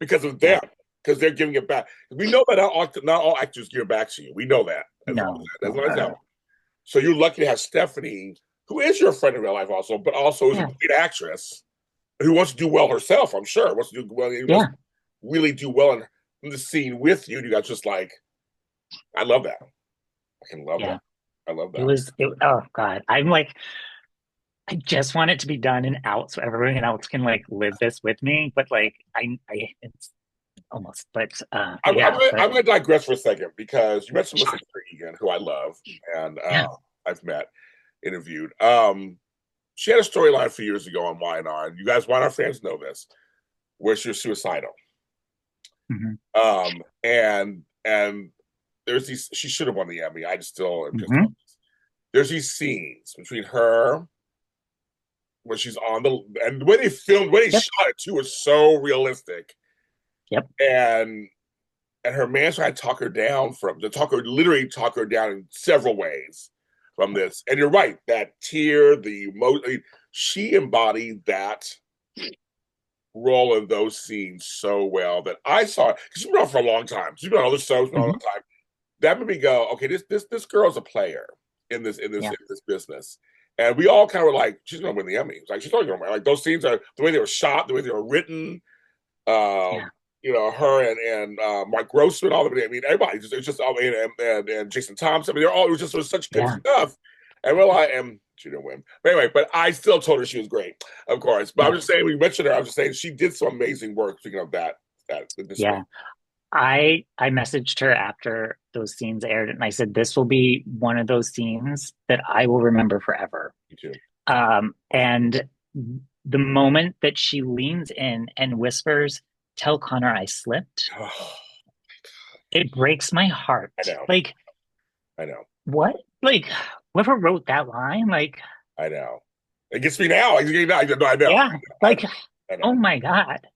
because of them,
Yeah.
because they're giving it back. We know that not all actors give it back to you. We know that
No.
as
No.
long as that. So you're lucky to have Stephanie, who is your friend in real life also, but also is a
Yeah.
great actress who wants to do well herself. I'm sure wants to do well. Wants
Yeah.
to really do well in the scene with you. You got just like, I love that. I can love that.
Yeah.
I love
It
that.
was it, oh God. I'm like, I just want it to be done and out so everyone else can like live this with me. But like I it's almost but
I'm, I'm,
yeah,
gonna,
but
I'm gonna digress for a second because you mentioned Melissa Egan, who I love and
yeah.
I've met, interviewed. She had a storyline a few years ago on Y&R, and you guys Y&R fans know this, where she was suicidal.
Hmm.
And there's these. She should have won the Emmy. I just still am pissed off.
Hmm.
There's these scenes between her when she's on the and the way they filmed, the way they
Yep.
shot it too was so realistic.
Yep.
And her man tried to talk her down from to talk her literally talk her down in several ways from this. And you're right, that tear, she embodied that role in those scenes so well that I saw it. She's been on for a long time. She's been on other shows for a long
Hmm.
time. That made me go, okay, this girl's a player
Yeah.
in this business. And we all kind of were like, she's gonna win the Emmy. Like she's totally gonna win. Like those scenes are the way they were shot, the way they were written.
Yeah.
Her and Mike Grossman, all of it. I mean, everybody just it's just and Jason Thompson. I mean, it was such good
Yeah.
stuff. And she didn't win. But anyway, but I still told her she was great, of course. But I'm
Yeah.
just saying, we mentioned her. I'm just saying she did some amazing work. Speaking of that this week.
Yeah. I messaged her after those scenes aired and I said, this will be one of those scenes that I will remember forever.
Me too.
And the moment that she leans in and whispers, "Tell Connor I slipped," it breaks my heart.
I know.
Like,
I know.
what? Like, whoever wrote that line, like,
I know. It gets me now. It's getting me now. I know.
yeah, like,
I
oh
know.
my God.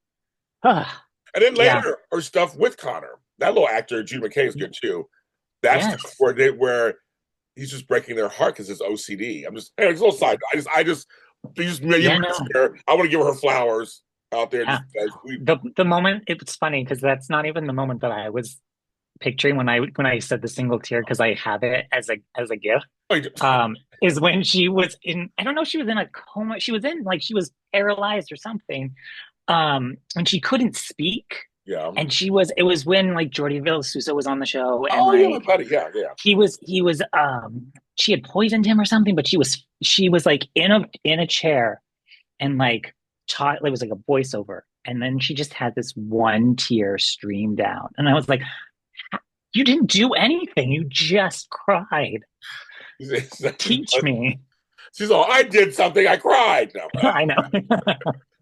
Ugh,
And then
yeah,
later, her stuff with Connor. That little actor, Jude McKay, is good too. That's
yes,
where he's just breaking their heart because his OCD. I'm just, hey, it's a little
yeah,
side. You
yeah,
mentioned
no,
her. I want to give her flowers out there
yeah.
just because we.
The moment it's funny because that's not even the moment that I was picturing when I said the single tear because I have it as a gift. Is when she was in, I don't know if she was in a coma. She was in like she was paralyzed or something. And she couldn't speak.
Yeah.
And it was when like Jordi Villasuso was on the show and
Oh yeah, my
like
buddy. Yeah, yeah.
he was she had poisoned him or something, but she was like in a chair and like taught it was like a voiceover. And then she just had this one tear stream down. And I was like, you didn't do anything. You just cried. Teach me.
She's all, I did something. I cried. No,
I know.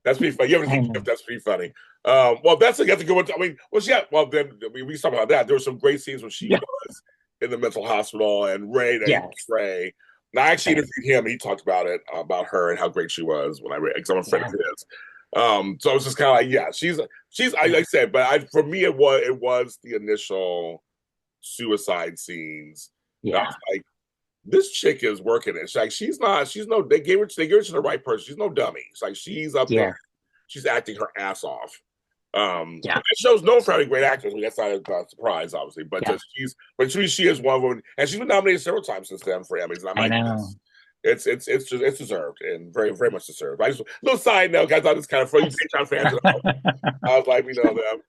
that's pretty funny. You haven't
I
seen
know.
Gift? That's pretty funny. Well, that's a good one. I mean, well, yeah. Well, then we talked about that. There were some great scenes when she
Yeah.
was in the mental hospital and
Yes.
Ray. And I actually
Right.
interviewed him. And he talked about it, about her and how great she was when I read, because I'm a friend of
Yeah.
his. So I was just kind of like, yeah, like
Yeah.
I said, but for me, it was the initial suicide scenes. That I
Yeah.
was like, this chick is working it. She's no, they gave her to the right person. She's no dummy. It's like she's up there.
Yeah.
She's acting her ass off.
Yeah.
That show's known for having great actors. I mean, that's not a surprise, obviously, but
Yeah.
she is one of them, and she's been nominated several times since then for Emmys. And I'm
I
like,
know.
it's deserved and very very much deserved. I just little side note, guys. I thought it's kind of funny. Patreon fans, I was like, we know them.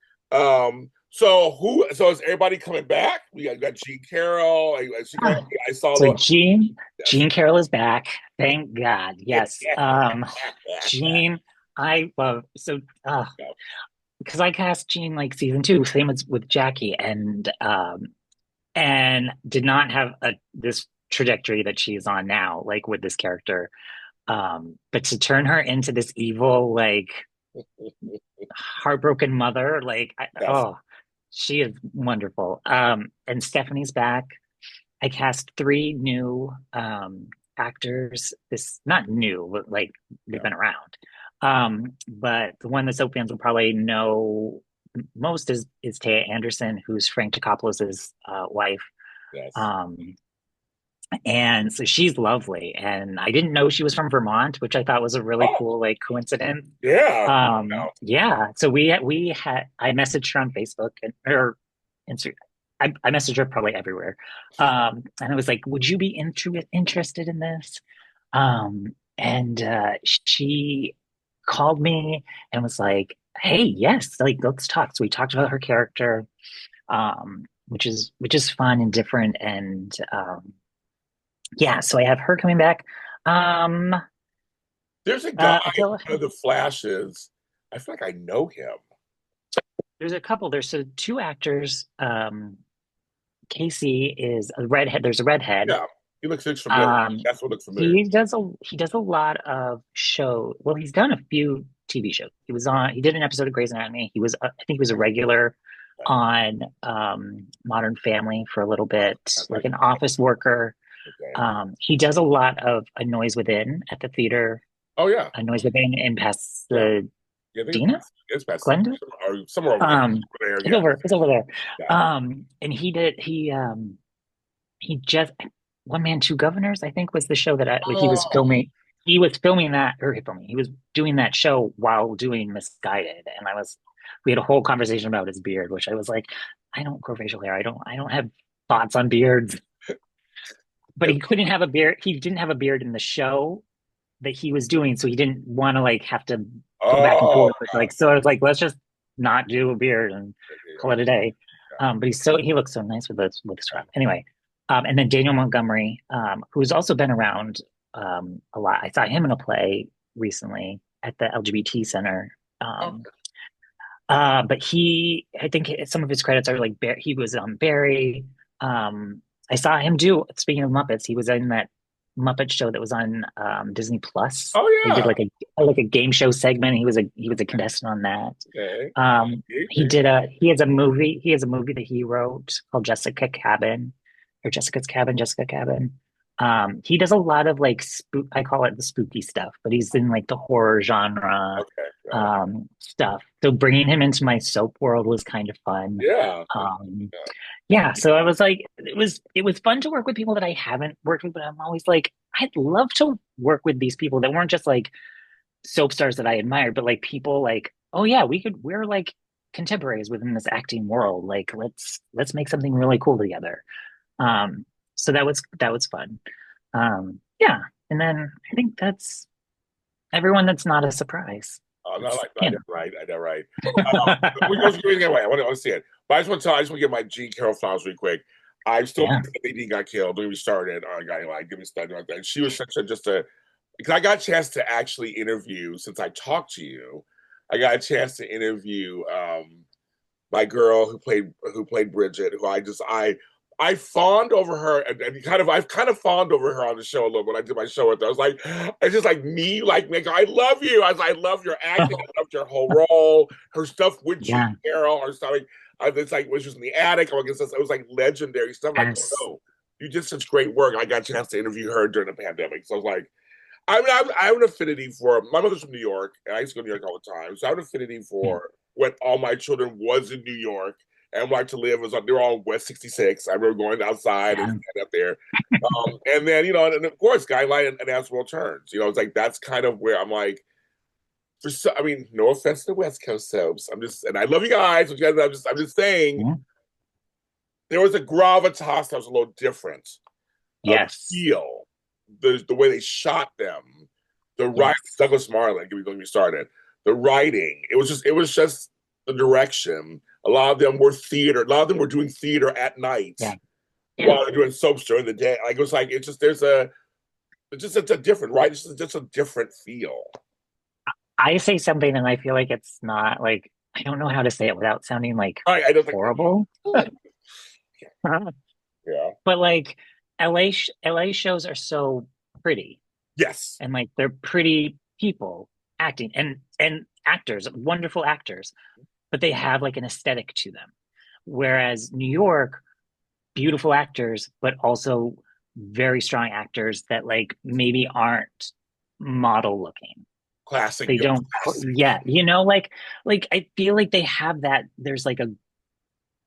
So is everybody coming back? We got Gene Carroll. I saw
So
the yes.
Jean Carroll is back. Thank God. Yes. Jean, I love because I cast Jean like season two, same as with Jackie, and did not have this trajectory that she's on now, like with this character. But to turn her into this evil, like heartbroken mother,
Yes.
she is wonderful. And Stephanie's back. I cast three new actors. This not new, but like they've
Yeah.
been around. But the one that Soap fans will probably know most is Taya Anderson, who's Frank Tacopoulos' wife.
Yes.
Um, And so she's lovely. And I didn't know she was from Vermont, which I thought was a really
Oh,
cool like coincidence.
yeah. No.
Yeah. So we had I messaged her on Facebook and or Instagram. I messaged her probably everywhere. And I was like, would you be interested in this? And she called me and was like, hey, yes, like let's talk. So we talked about her character, which is fun and different. And yeah, so I have her coming back. Um,
There's a guy,
I feel
one of the flashes. I feel like I know him.
there's a couple. There's so two actors. Casey is a redhead. There's a redhead.
Yeah, he looks familiar.
Um,
That's what looks familiar.
he does a lot of show. Well, he's done a few TV shows. He did an episode of Grey's Anatomy. I think he was a regular
Okay.
on Modern Family for a little bit,
That's
like
right.
an office worker.
Okay.
He does a lot of A Noise Within at the theater.
Oh yeah,
A Noise Within in
yeah,
Pasadena,
yeah. I think it's Pasadena
Glendale.
or somewhere over there. Over there, yeah,
It's over there.
yeah.
And he just One Man, Two Governors, I think was the show that he was
Oh,
filming. He was filming that, or filming. He was doing that show while doing Misguided, and we had a whole conversation about his beard, which I was like, I don't grow facial hair. I don't have thoughts on beards. But he couldn't have a beard. He didn't have a beard in the show that he was doing, so he didn't want to like have to go back and
oh,
forth. Like, so I was like, let's just not do a beard and call it a day. But he looks so nice with this scrub. Anyway, and then Daniel Montgomery, who's also been around a lot. I saw him in a play recently at the LGBT Center.
oh,
But I think some of his credits are like he was on Barry. I saw him do. Speaking of Muppets, he was in that Muppet show that was on Disney Plus.
oh
They did
yeah.
like a game show segment. He was a contestant on that.
Okay.
He has a movie. He has a movie that he wrote called Jessica Cabin, or Jessica's Cabin, Jessica Cabin. He does a lot of like I call it the spooky stuff, but he's in like the horror genre
Okay. Got it.
stuff. So bringing him into my soap world was kind of fun.
Yeah.
Um, yeah, so I was like, it was fun to work with people that I haven't worked with, but I'm always like, I'd love to work with these people that weren't just like soap stars that I admired, but like people like, oh yeah, we're like contemporaries within this acting world. Like let's make something really cool together. So that was fun. Yeah, and then I think that's everyone that's not a surprise.
Oh, no,
It's,
like, no, I
you
did right. I did right. We go through anyway. I want to see it. But I just want to get my Gene Carroll flowers real quick. I'm still
yeah,
pissed that AD got killed. Don't get me started. Oh, guy, like, give me started like that. She was such a just a because I got a chance to actually interview since I talked to you. I got a chance to interview my girl who played Bridget, who I fawned over her and I've kind of fawned over her on the show a little when I did my show with her. I was like, it's just like me, like Nick, I love you. I love your acting, I loved your whole role, her stuff with Gene
yeah,
Carroll, her stuff like it's like when she was in the attic. I guess it was like legendary stuff. Like, oh
yes,
no, you did such great work. I got a chance to interview her during the pandemic. So I was like, I have an affinity for my mother's from New York, and I used to go to New York all the time. So I have an affinity
yeah,
for when all my children was in New York and like to live was they were on West 66. I remember going outside and
yeah,
standing up there. And then, and of course, Skyline and As World Turns. It's like that's kind of where I'm like, I mean, no offense to the West Coast soaps. And I love you guys. I'm just saying
yeah.
there was a gravitas that was a little different, a
Yes,
feel, the way they shot them, the writing,
yes,
Douglas Marland, get me started. The writing, it was just the direction. A lot of them were theater. A lot of them were doing theater at night
yeah, yeah.
while they're doing soaps during the day. Like it was like it's just there's a it's a different right. It's just a different feel.
I say something and I feel like it's not like I don't know how to say it without sounding like
I don't think.
horrible.
Yeah.
But like LA shows are so pretty
Yes.
and like they're pretty people acting and actors, wonderful actors, but they have like an aesthetic to them. Whereas New York, beautiful actors, but also very strong actors that like maybe aren't model looking.
Classic.
They don't,
Classic.
yeah, like I feel like they have that. There's like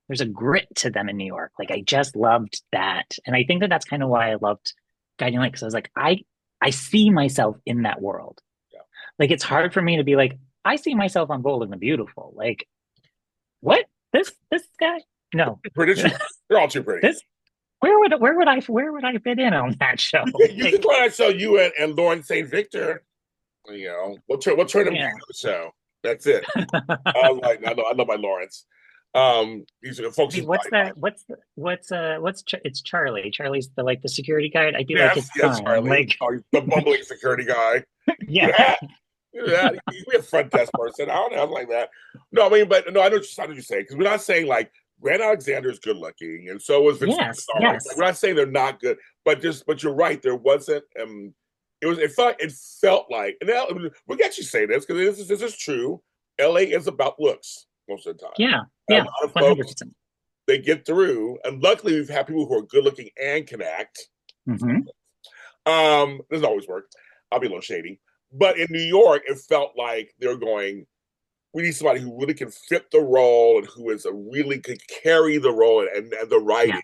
there's a grit to them in New York. Like I just loved that. And I think that that's kind of why I loved Guiding Light because I was like, I see myself in that world.
Yeah.
Like it's hard for me to be like, I see myself on Bold and the Beautiful. Like, what? This guy? No.
Pretty, they're all too pretty.
This where would I fit in on that show?
You can
Like,
try to show you and Lauren St. Victor. You know, we'll turn them to
yeah.
the show. That's it. I love my Lawrence. These are folks.
Wait, what's that? It's Charlie. Charlie's the like the security guard. I'd be like his
Yes,
son.
Charlie.
Like,
Oh, the bumbling security guy.
yeah,
Yeah, yeah. You be a front desk person. I don't know, like that. No, I mean, but no, I know what you're saying because we're not saying like Grant Alexander is good looking, and so was Victoria
yes,
Starlight. Like,
yes,
we're not saying they're not good, but you're right. There wasn't. It felt like, and now we can actually say this because this is true. LA is about looks most of the time.
yeah,
And a
yeah,
lot of folks
100%.
they get through, and luckily we've had people who are good looking and can act.
Hmm.
Doesn't always work. I'll be a little shady, but in New York, it felt like they're going. We need somebody who really can fit the role and who is a really could carry the role and the
Yeah,
writing.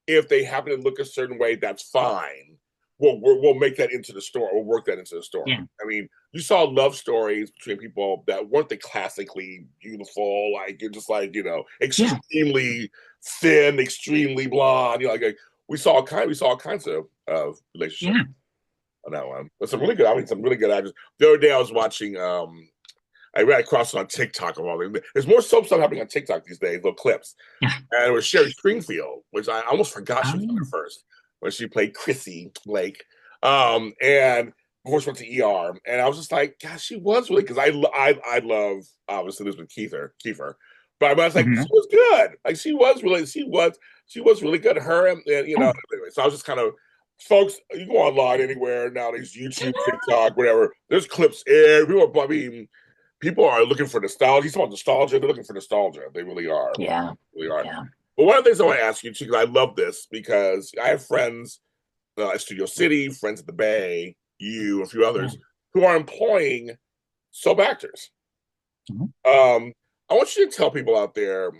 If they happen to look a certain way, that's fine. We'll make that into the story. We'll work that into the story.
yeah,
I mean, you saw love stories between people that weren't the classically beautiful, like you're just like
yeah,
extremely thin, extremely blonde. We saw all kinds of relationships
yeah.
on that one. But some really good actors. The other day I was watching I ran across it on TikTok of all this. There's more soap stuff happening on TikTok these days, little clips.
Yeah.
And it was Sherry Springfield, which I almost forgot she was on
Oh,
there first, when she played Chrissy Blake. And before she went to ER. And I was just like, gosh, she was really, because I love, obviously, Elizabeth Kiefer. But I was like,
hmm.
she was good. Like, she was really good. Her and
Oh,
anyway, so I was just kind of, folks, you go online anywhere nowadays, YouTube, TikTok, whatever. There's clips everywhere. I mean, people are looking for nostalgia. You talk about nostalgia, they're looking for nostalgia. They really are.
yeah,
They really are.
yeah,
But one of the things I want to ask you too, because I love this, because I have friends at Studio City, friends at the Bay, you, a few
yeah.
others, who are employing sub actors.
Mhm.
I want you to tell people out there,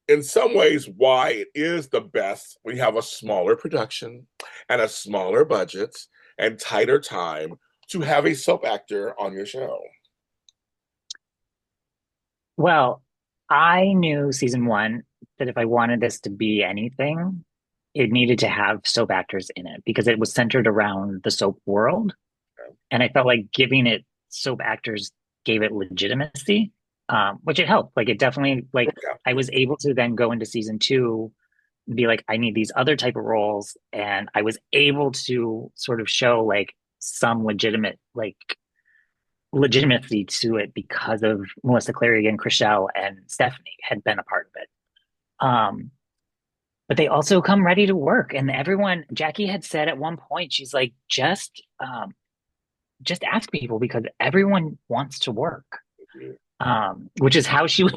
in some ways, why it is the best when you have a smaller production and a smaller budget and tighter time to have a sub actor on your show.
Well, I knew season one that if I wanted this to be anything, it needed to have soap actors in it because it was centered around the soap world. And I felt like giving it soap actors gave it legitimacy, which it helped. Like it definitely, like
Yeah.
I was able to then go into season two and be like, I need these other type of roles. And I was able to sort of show like some legitimacy to it because of Melissa Clarion, Chriselle, and Stephanie had been a part of it. Um, but they also come ready to work. And everyone, Jackie had said at one point, she's like, just ask people because everyone wants to work. Which is how she was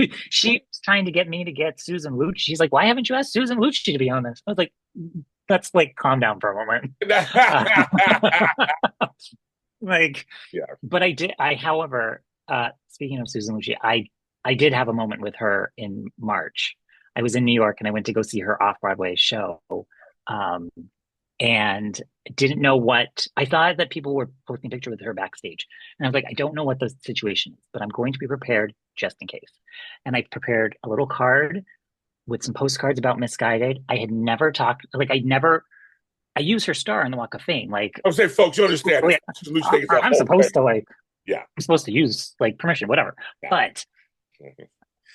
trying to get me to get Susan Lucci. She's like, why haven't you asked Susan Lucci to be on this? I was like, let's like calm down for a moment. Uh, like,
Yeah.
but however, speaking of Susan Lucci, I did have a moment with her in March. I was in New York and I went to go see her off-Broadway show. Um, and didn't know what I thought that people were posting a picture with her backstage. And I was like, I don't know what the situation is, but I'm going to be prepared just in case. And I prepared a little card with some postcards about Misguided. I had never talked, like, I use her star on the Walk of Fame. Like,
I would say, folks, you understand
like,
this. Lucha thing is a
I'm
whole thing.
supposed to, like,
Yeah.
I'm supposed to use like permission, whatever.
Yeah.
But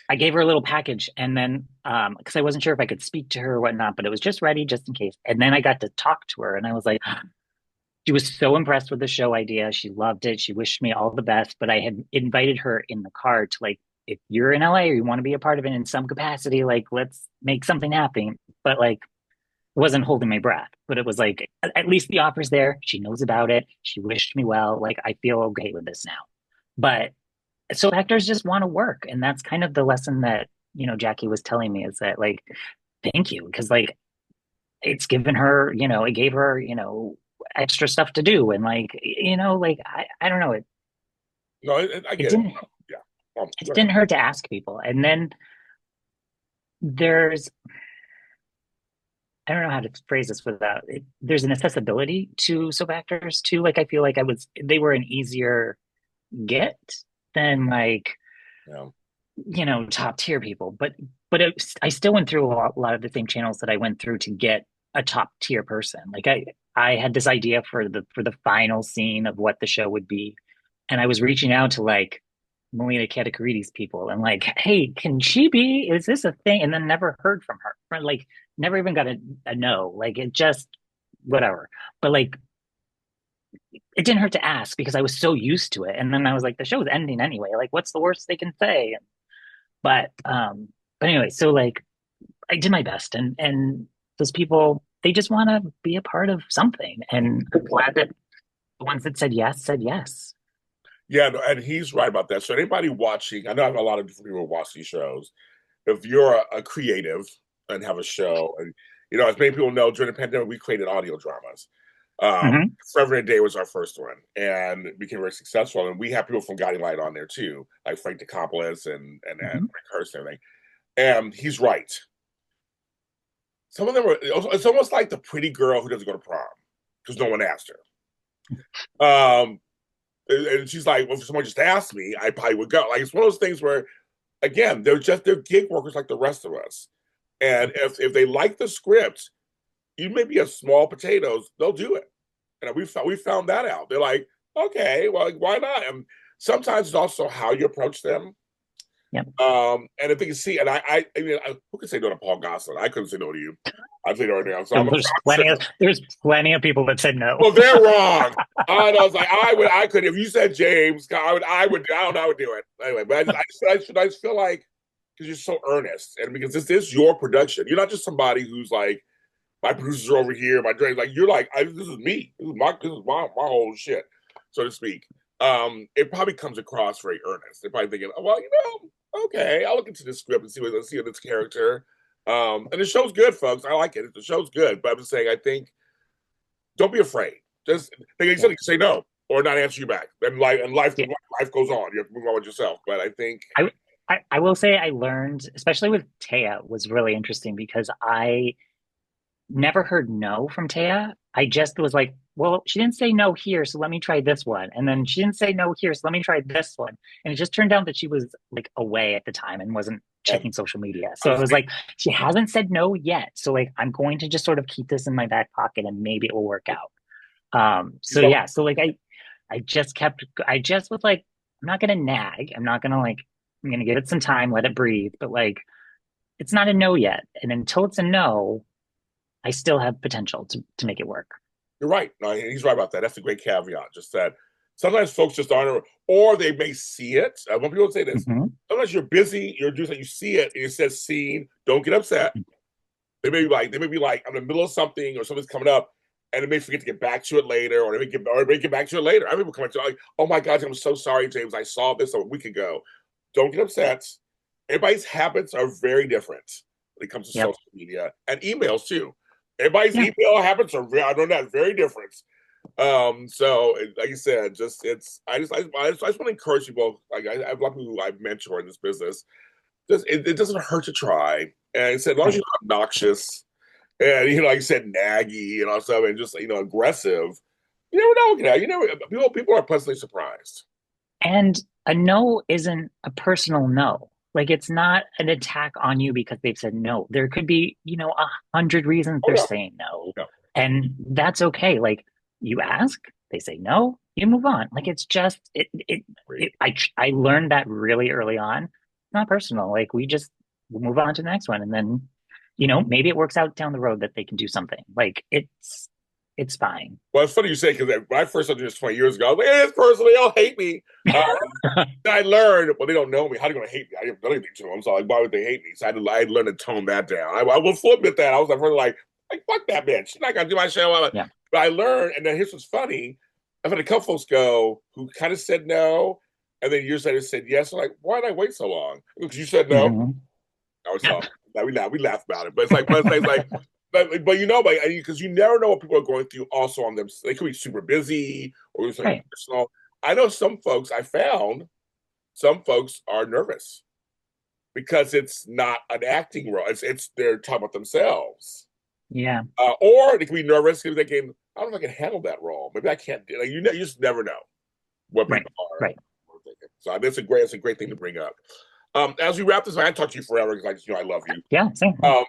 I gave her a little package and then because I wasn't sure if I could speak to her or whatnot, but it was just ready just in case. And then I got to talk to her and I was like, she was so impressed with the show idea. She loved it. She wished me all the best. But I had invited her in the card to like, if you're in LA or you want to be a part of it in some capacity, like let's make something happen. But like wasn't holding my breath. But it was like at least the offer's there. She knows about it. She wished me well. Like I feel okay with this now. But so actors just want to work. And that's kind of the lesson that, Jackie was telling me is that like, thank you. Because like it's given her, it gave her, extra stuff to do. And like, like I don't know,
No, I
it
get it.
didn't
Yeah.
it
Go ahead.
didn't hurt to ask people. And then there's I don't know how to phrase this without it, there's an accessibility to soap actors too. Like I feel like they were an easier get than like
Yeah.
top tier people. But I still went through a lot of the same channels that I went through to get a top tier person. Like I had this idea for the final scene of what the show would be, and I was reaching out to like Melina Katakarides people and like, hey, can she be? Is this a thing? And then never heard from her. Like never even got a no. Like it just whatever. But like it didn't hurt to ask because I was so used to it. And then I was like, the show's ending anyway. Like, what's the worst they can say? But anyway, so like I did my best, and those people they just want to be a part of something, and I'm glad that the ones that said yes.
Yeah, no, and he's right about that. So anybody watching, I know I have a lot of different people watch these shows. If you're a creative and have a show, and as many people know, during the pandemic, we created audio dramas.
Hmm.
Forever and a Day was our first one, and it became very successful. And we have people from Guiding Light on there too, like Frank DeCompolis and
Hmm.
Rick Hurst and everything. And he's right. Some of them were. It's almost like the pretty girl who doesn't go to prom because no one asked her. And she's like, well, if someone just asked me, I probably would go. Like it's one of those things where, again, they're gig workers like the rest of us. And if they like the script, you may be a small potatoes, they'll do it. And we found that out. They're like, okay, well, why not? And sometimes it's also how you approach them.
Yep.
And if they can see, and I mean, who could say no to Paul Gosselin? I couldn't say no to you. I'd say no right now. So I'm sure.
There's plenty of people that said no.
Well, they're wrong. I was like, I could. If you said James, I don't know, I would do it anyway. But I just feel like because you're so earnest, and because this is your production, you're not just somebody who's like my producers are over here, my director. Like you're like, this is me. This is my whole shit, so to speak. It probably comes across very earnest. They're probably thinking, oh, well, okay, I'll look into this script and see what this character. And the show's good, folks. I like it. The show's good, but I'm just saying, I think don't be afraid. Just they said
Yeah.
you can say no or not answer you back. And life
Yeah.
life goes on. You have to move on with yourself. But I think
I, I will say I learned, especially with Taya, was really interesting because I never heard no from Taya. I just was like, well, she didn't say no here, so let me try this one. And then she didn't say no here, so let me try this one. And it just turned out that she was like away at the time and wasn't
and
checking social media.
I'm
So
the
I was
same.
like, she hasn't said no yet. So like I'm going to just sort of keep this in my back pocket and maybe it will work out. So
So
yeah, so like I just was like, I'm not gonna nag. I'm gonna give it some time, let it breathe, but like it's not a no yet. And until it's a no, I still have potential to make it work.
you're right. No, he's right about that. That's a great caveat. Just that sometimes folks just aren't, or they may see it. When people say this,
Hmm.
sometimes you're busy, you're doing something, you see it, and it says "seen." Don't get upset. They may be like, I'm in the middle of something or something's coming up, and they may forget to get back to it later, or they may get back to it later. I remember coming to like, oh my God, I'm so sorry, James. I saw this a week ago. Don't get upset. Everybody's habits are very different when it comes to
Yep.
social media and emails too. Everybody's
Yeah.
email habits are I know that very different. So like you said, just it's I just want to encourage people. Like I have a lot of people who I've mentored in this business. It doesn't hurt to try. And I said, as long as you're
Right.
not obnoxious and like you said, naggy and all stuff, and just aggressive. You never know. You never people are pleasantly surprised.
And a no isn't a personal no. Like it's not an attack on you because they've said no. There could be, 100 reasons
Oh
they're
no,
saying no.
no,
And that's okay. Like you ask, they say no, you move on. Like it's just I learned that really early on. It's not personal. Like we'll move on to the next one. And then, maybe it works out down the road that they can do something. Like it's fine.
well, it's funny you say because when I first started this 20 years ago, I was like, hey, it's personally, they'll hate me. I learned, well, they don't know me. How are they going to hate me? I didn't do anything to them. So, like, why would they hate me? So, I had to learn to tone that down. I will fully admit that. I was at first like, fuck that bitch. She's not going to do my show.
Yeah.
But I learned, and then here's what's funny. I've had a couple folks go who kind of said no, and then years later said yes. I'm like, why did I wait so long? Because you said no.
Hmm.
I was tough. We laugh about it, but it's like, but because you never know what people are going through. Also on them, they could be super busy or something
Right.
personal. I know some folks. I found some folks are nervous. because it's not an acting role. It's they're talking about themselves.
Yeah.
Or they can be nervous because they can. I don't know if I can handle that role. Maybe I can't. Like, you just never know what
Right.
people are
Right.
thinking. So that's a great thing to bring up. As we wrap this, I can talk to you forever because I love you.
Yeah. Same. Yeah.
Um,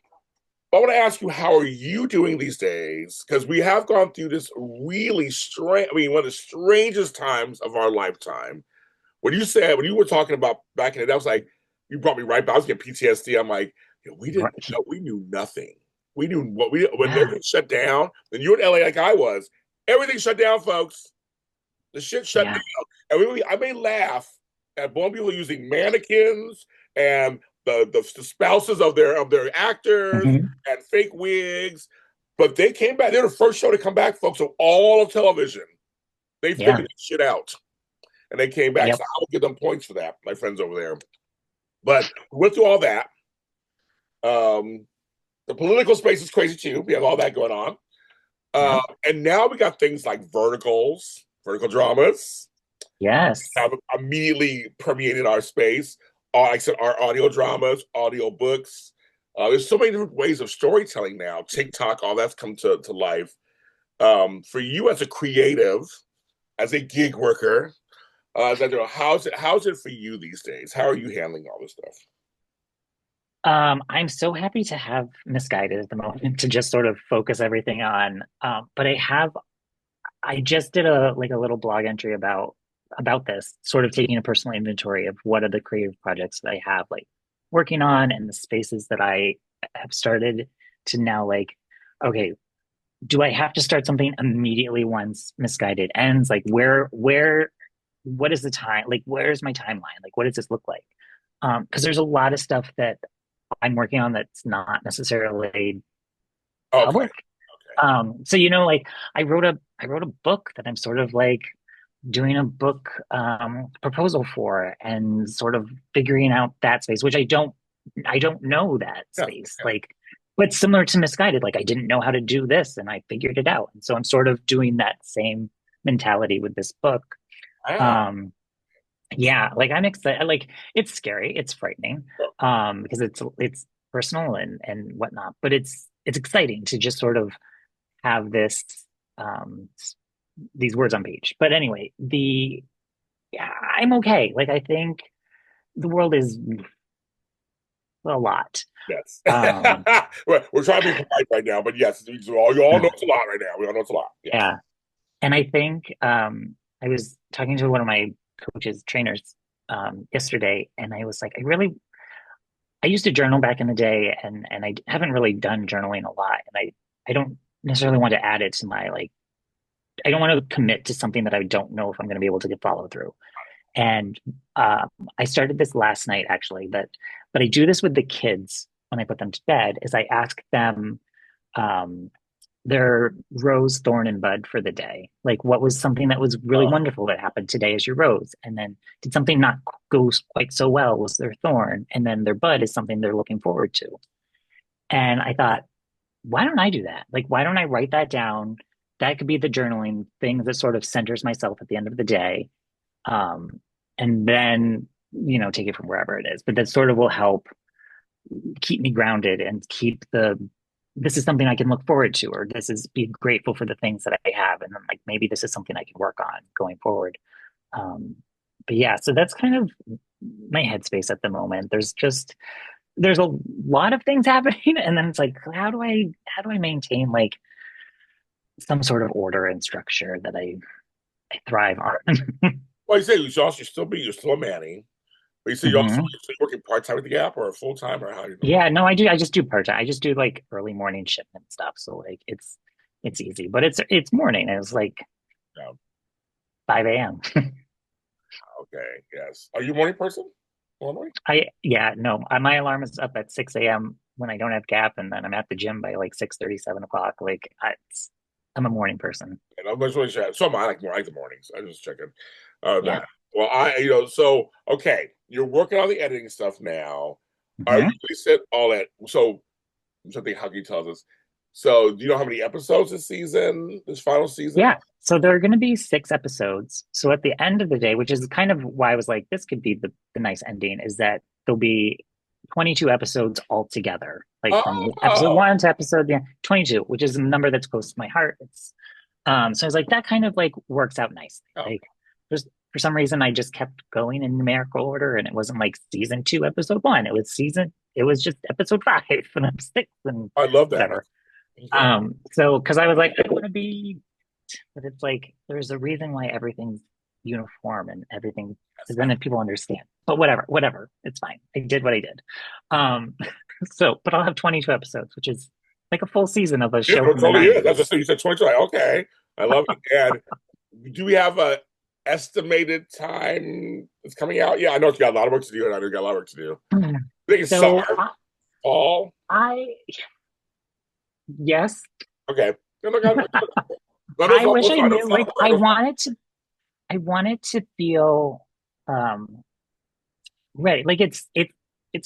I want to ask you, how are you doing these days? Because we have gone through this really strange. I mean, one of the strangest times of our lifetime. When you were talking about back in the day, I was like, you brought me right back. I was getting PTSD. I'm like, we didn't
Right.
know. We knew nothing. We knew what we when
Yeah.
everything shut down. When you were in LA like I was, everything shut down, folks. The shit shut
Yeah.
down, and I may laugh at one people using mannequins and the spouses of their actors
Hmm.
and fake wigs, but they came back. They're the first show to come back, folks, of all of television. They
Yeah.
figured this shit out, and they came back. So
Yep.
I will give them points for that, my friends over there. But we went through all that. Um, the political space is crazy too. We have all that going on.
Yep.
And now we got things like vertical dramas
Yes.
have immediately permeated our space. Like I said, our audio dramas, audio books. There's so many different ways of storytelling now. TikTok, all that's come to life. For you as a creative, as a gig worker, how's it for you these days? How are you handling all this stuff?
I'm so happy to have Misguided at the moment to just sort of focus everything on. But I just did a little blog entry about this, sort of taking a personal inventory of what are the creative projects that I have like working on and the spaces that I have started to now like, okay, do I have to start something immediately once Misguided ends? Like what is the time? Like, where's my timeline? Like, what does this look like? Because there's a lot of stuff that I'm working on that's not necessarily
Okay,
public.
okay.
So like I wrote a book that I'm sort of like doing a book proposal for and sort of figuring out that space, which I don't know that
Yeah,
space.
yeah.
Like, but similar to Misguided, like I didn't know how to do this and I figured it out. And so I'm sort of doing that same mentality with this book.
Wow.
Um, yeah, like I'm excited. Like it's scary, it's frightening, because it's personal and whatnot. But it's exciting to just sort of have um these words on page. But anyway, the yeah, I'm okay. Like I think the world is a lot.
Yes.
Um,
We're trying to be polite right now, but yes, you all know it's a lot right now. We all know it's a lot. Yes.
yeah, and I think I was talking to one of my coaches, trainers, yesterday, and I was like, I used to journal back in the day, and I haven't really done journaling a lot, and I don't necessarily want to add it to my like I don't want to commit to something that I don't know if I'm going to be able to get follow through. And I started this last night actually, but I do this with the kids when I put them to bed. Is I ask them um, their rose, thorn, and bud for the day. Like, what was something that was really
Uh,
wonderful that happened today as your rose? And then did something not go quite so well was their thorn, and then their bud is something they're looking forward to. And I thought, why don't I do that? Like, why don't I write that down? That could be the journaling thing that sort of centers myself at the end of the day. Um, and then, take it from wherever it is. But that sort of will help keep me grounded and keep this is something I can look forward to, or this is be grateful for the things that I have. And then like maybe this is something I can work on going forward. Um, but yeah, so that's kind of my headspace at the moment. There's a lot of things happening, and then it's like, how do I maintain like some sort of order and structure that I thrive on?
well, you say you're still a Manny, but you say
Hmm.
you're working part time at the Gap or full time or how do you know?
Yeah, no, I just do part-time. I just do like early morning shipment stuff. So like it's easy, but it's morning. It's like
Yeah.
5 a.m.
Okay. Yes. Are you a morning person? Normally?
Yeah, no, my alarm is up at 6 a.m. when I don't have Gap, and then I'm at the gym by like 6:30, 7 o'clock. Like I'm a morning person.
And I'm just really sure. So I like the mornings. I just checking
Yeah.
that. Well, so okay, you're working on the editing stuff now. Are you
Hmm.
really set all that? So something Huggy tells us. So do you know how many episodes this final season?
Yeah. So there are going to be 6 episodes. So at the end of the day, which is kind of why I was like, this could be the nice ending, is that there'll be 22 episodes altogether, like from episode
Oh,
one to episode, yeah, 22, which is a number that's close to my heart. It's so I was like, that kind of like works out nicely.
oh,
Like just for some reason I just kept going in numerical order, and it wasn't like season two, episode one. It was just episode five and I'm six and
I love that.
whatever.
Okay.
So because I was like, I want to be, but it's like there's a reason why everything's uniform and everything, because then if people understand. But whatever, it's fine. I did what I did. Um, so, but I'll have 22 episodes, which is like a full season of a
Yeah,
show
it
from the
totally is. That's
90s.
just you said 22. Like, okay, I love it. And do we have a estimated time it's coming out? Yeah, I know it's got a lot of work to do, and I know it's got a lot of work to do. I think it's
So
summer, fall.
I yes,
Okay. Yeah, look, let us
I
all
wish I
let us
knew.
all
Like I wanted to feel um ready. Like it's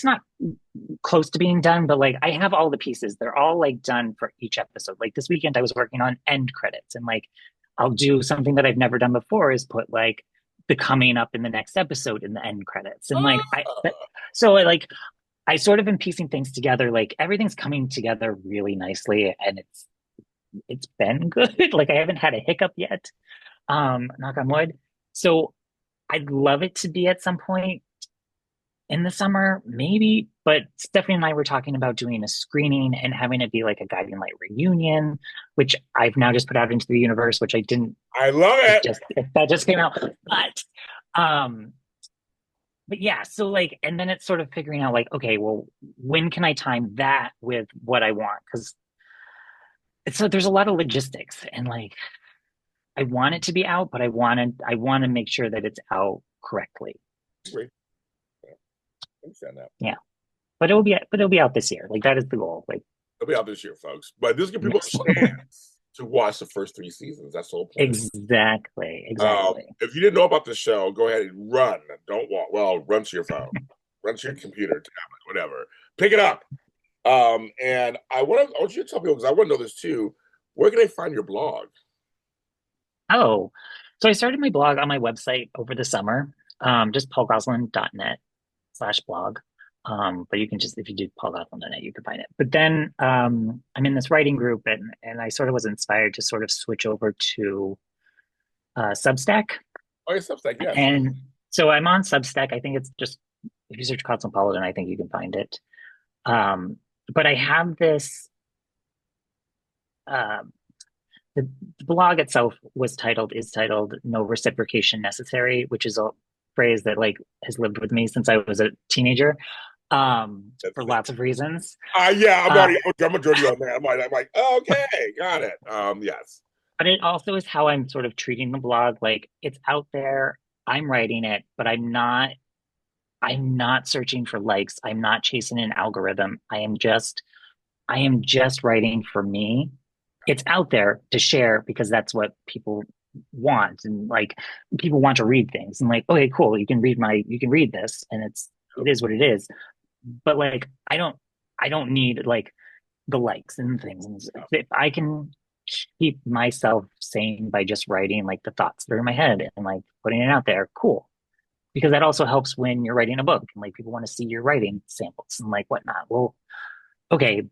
not close to being done, but like I have all the pieces. They're all like done for each episode. Like this weekend I was working on end credits, and like I'll do something that I've never done before is put like the coming up in the next episode in the end credits. And like so like I sort of am piecing things together. Like everything's coming together really nicely, and it's been good. Like I haven't had a hiccup yet. Knock on wood. So I'd love it to be at some point in the summer, maybe. But Stephanie and I were talking about doing a screening and having it be like a Guiding Light reunion, which I've now just put out into the universe, which I didn't.
I love
It
it.
just that just came out, um, but yeah. So like, and then it's sort of figuring out like, okay, well, when can I time that with what I want? Because it's so there's a lot of logistics, and like I want it to be out, but I want to make sure that it's out correctly.
Great. Yeah, I understand that.
Yeah, but it'll be out this year. Like that is the goal. Like
It'll be out this year, folks. But this gives people
yes,
a chance to watch the first three seasons. That's the whole point.
exactly.
If you didn't know about the show, go ahead and run. Don't walk. Well, run to your phone, run to your computer, tablet, whatever. Pick it up. And I want you to tell people because I want to know this too. Where can they find your blog?
Oh, so I started my blog on my website over the summer. Just paulgosselin.net/blog. But you can just if you do paulgosselin.net, you can find it. But then I'm in this writing group, and I sort of was inspired to sort of switch over to Substack.
Oh, your Substack, yes.
And so I'm on Substack. I think it's just if you search Cosmopolitan, I think you can find it. Um, but I have this uh, the blog itself is titled "No Reciprocation Necessary," which is a phrase that like has lived with me since I was a teenager,
That's
for
it.
lots of reasons.
Yeah,
Uh,
I'm a journey on that. I'm like, okay, got it. Yes.
but it also is how I'm sort of treating the blog. Like it's out there, I'm writing it, but I'm not searching for likes. I'm not chasing an algorithm. I am just writing for me. It's out there to share because that's what people want. And like people want to read things and like, okay, cool. You can read this and it is what it is. But like, I don't need like the likes and things. And if I can keep myself sane by just writing like the thoughts that are in my head and like putting it out there, cool. Because that also helps when you're writing a book and like people want to see your writing samples and like whatnot. Well, okay,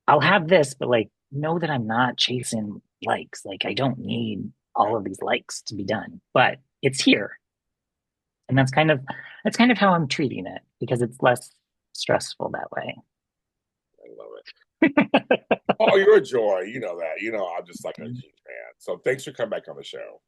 I'll have this, but like know that I'm not chasing likes. Like I don't need all of these likes to be done, but it's here. And that's kind of how I'm treating it because it's less stressful that way.
I love it. Oh, you're a joy. You know that. You know, I'm just like a huge fan. So thanks for coming back on the show.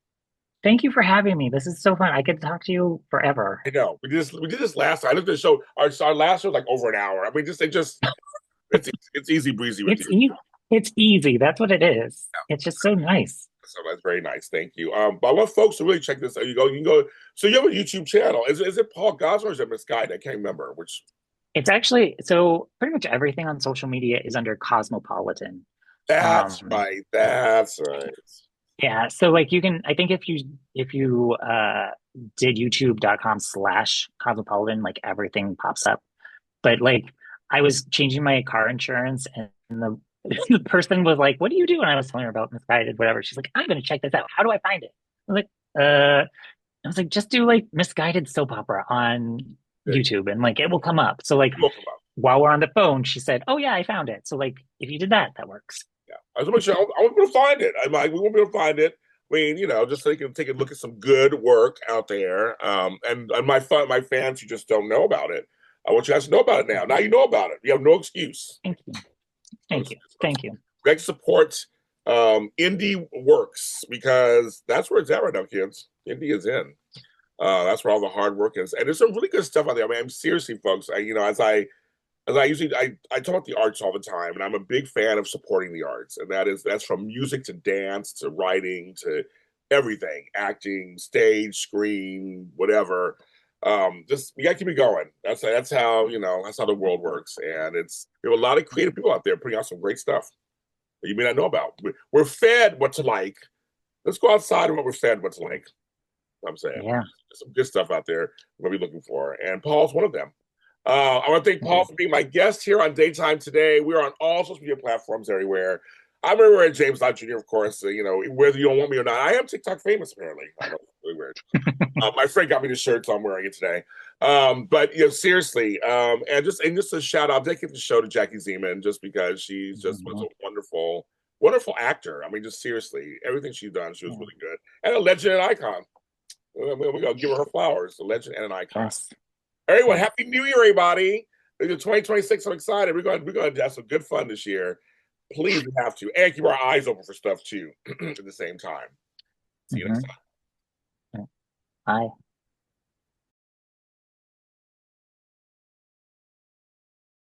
Thank you for having me. This is so fun. I could talk to you forever.
I know. We did this last time. I looked at the show. Our last show was like over an hour. I mean, it's easy breezy with
It's
you.
easy. It's easy. That's what it is. It's just so nice.
So that's very nice. Thank you. But I want folks to really check this out. You can go. So you have a YouTube channel. Is it Paul Gosselin or is it Misguided? I can't remember which.
It's actually so pretty much everything on social media is under Cosmopolitan.
That's
Um,
right. That's right.
yeah, so like you can I think if you did youtube.com/cosmopolitan, like everything pops up. But like I was changing my car insurance and the the person was like, "What do you do?" And I was telling her about Misguided, whatever. She's like, "I'm gonna check this out. How do I find it?" I was like, I was like, just do like Misguided soap opera on
There you
YouTube and like it will come up. So like
go.
while we're on the phone, she said, "Oh yeah, I found it." So like, if you did that, that works.
Yeah, I just make sure I won't be able to find it. I'm like, we won't be able to find it. I mean, just so you can take a look at some good work out there. And my fans who just don't know about it, I want you guys to know about it now. Now you know about it. You have no excuse.
Thank you.
No
Thank you.
excuse.
Thank you.
Greg supports indie works because that's where it's at right now, kids. Indie is in. That's where all the hard work is, and there's some really good stuff out there. I mean, seriously, folks. As I usually I talk about the arts all the time, and I'm a big fan of supporting the arts, and that's from music to dance to writing to everything, acting, stage, screen, whatever. Just you gotta keep it going. That's how that's how the world works, and there are a lot of creative people out there putting out some great stuff that you may not know about. We're fed what to like. Let's go outside and what we're fed what to like. I'm saying
Yeah.
there's some good stuff out there we're gonna be looking for, and Paul's one of them. I want to thank Paul for being my guest here on Daytime today. We're on all social media platforms everywhere. I'm everywhere at James Lott Jr., of course. Whether you don't want me or not, I am TikTok famous, apparently. I know, it's really weird. My friend got me the shirt, so I'm wearing it today. But seriously, and just a shout out, dedicate the show to Jackie Zeman, just because she's just was a wonderful, wonderful actor. I mean, just seriously, everything she's done, she was really good, and a legend and icon. We're gonna give her flowers, a legend and an icon.
Yes.
Everyone,
Yes.
happy New Year, everybody. It's 2026. I'm excited. We're going to have some good fun this year. Please, we have to. And keep our eyes open for stuff too at the same time. See you next
Mm-hmm.
time.
Bye.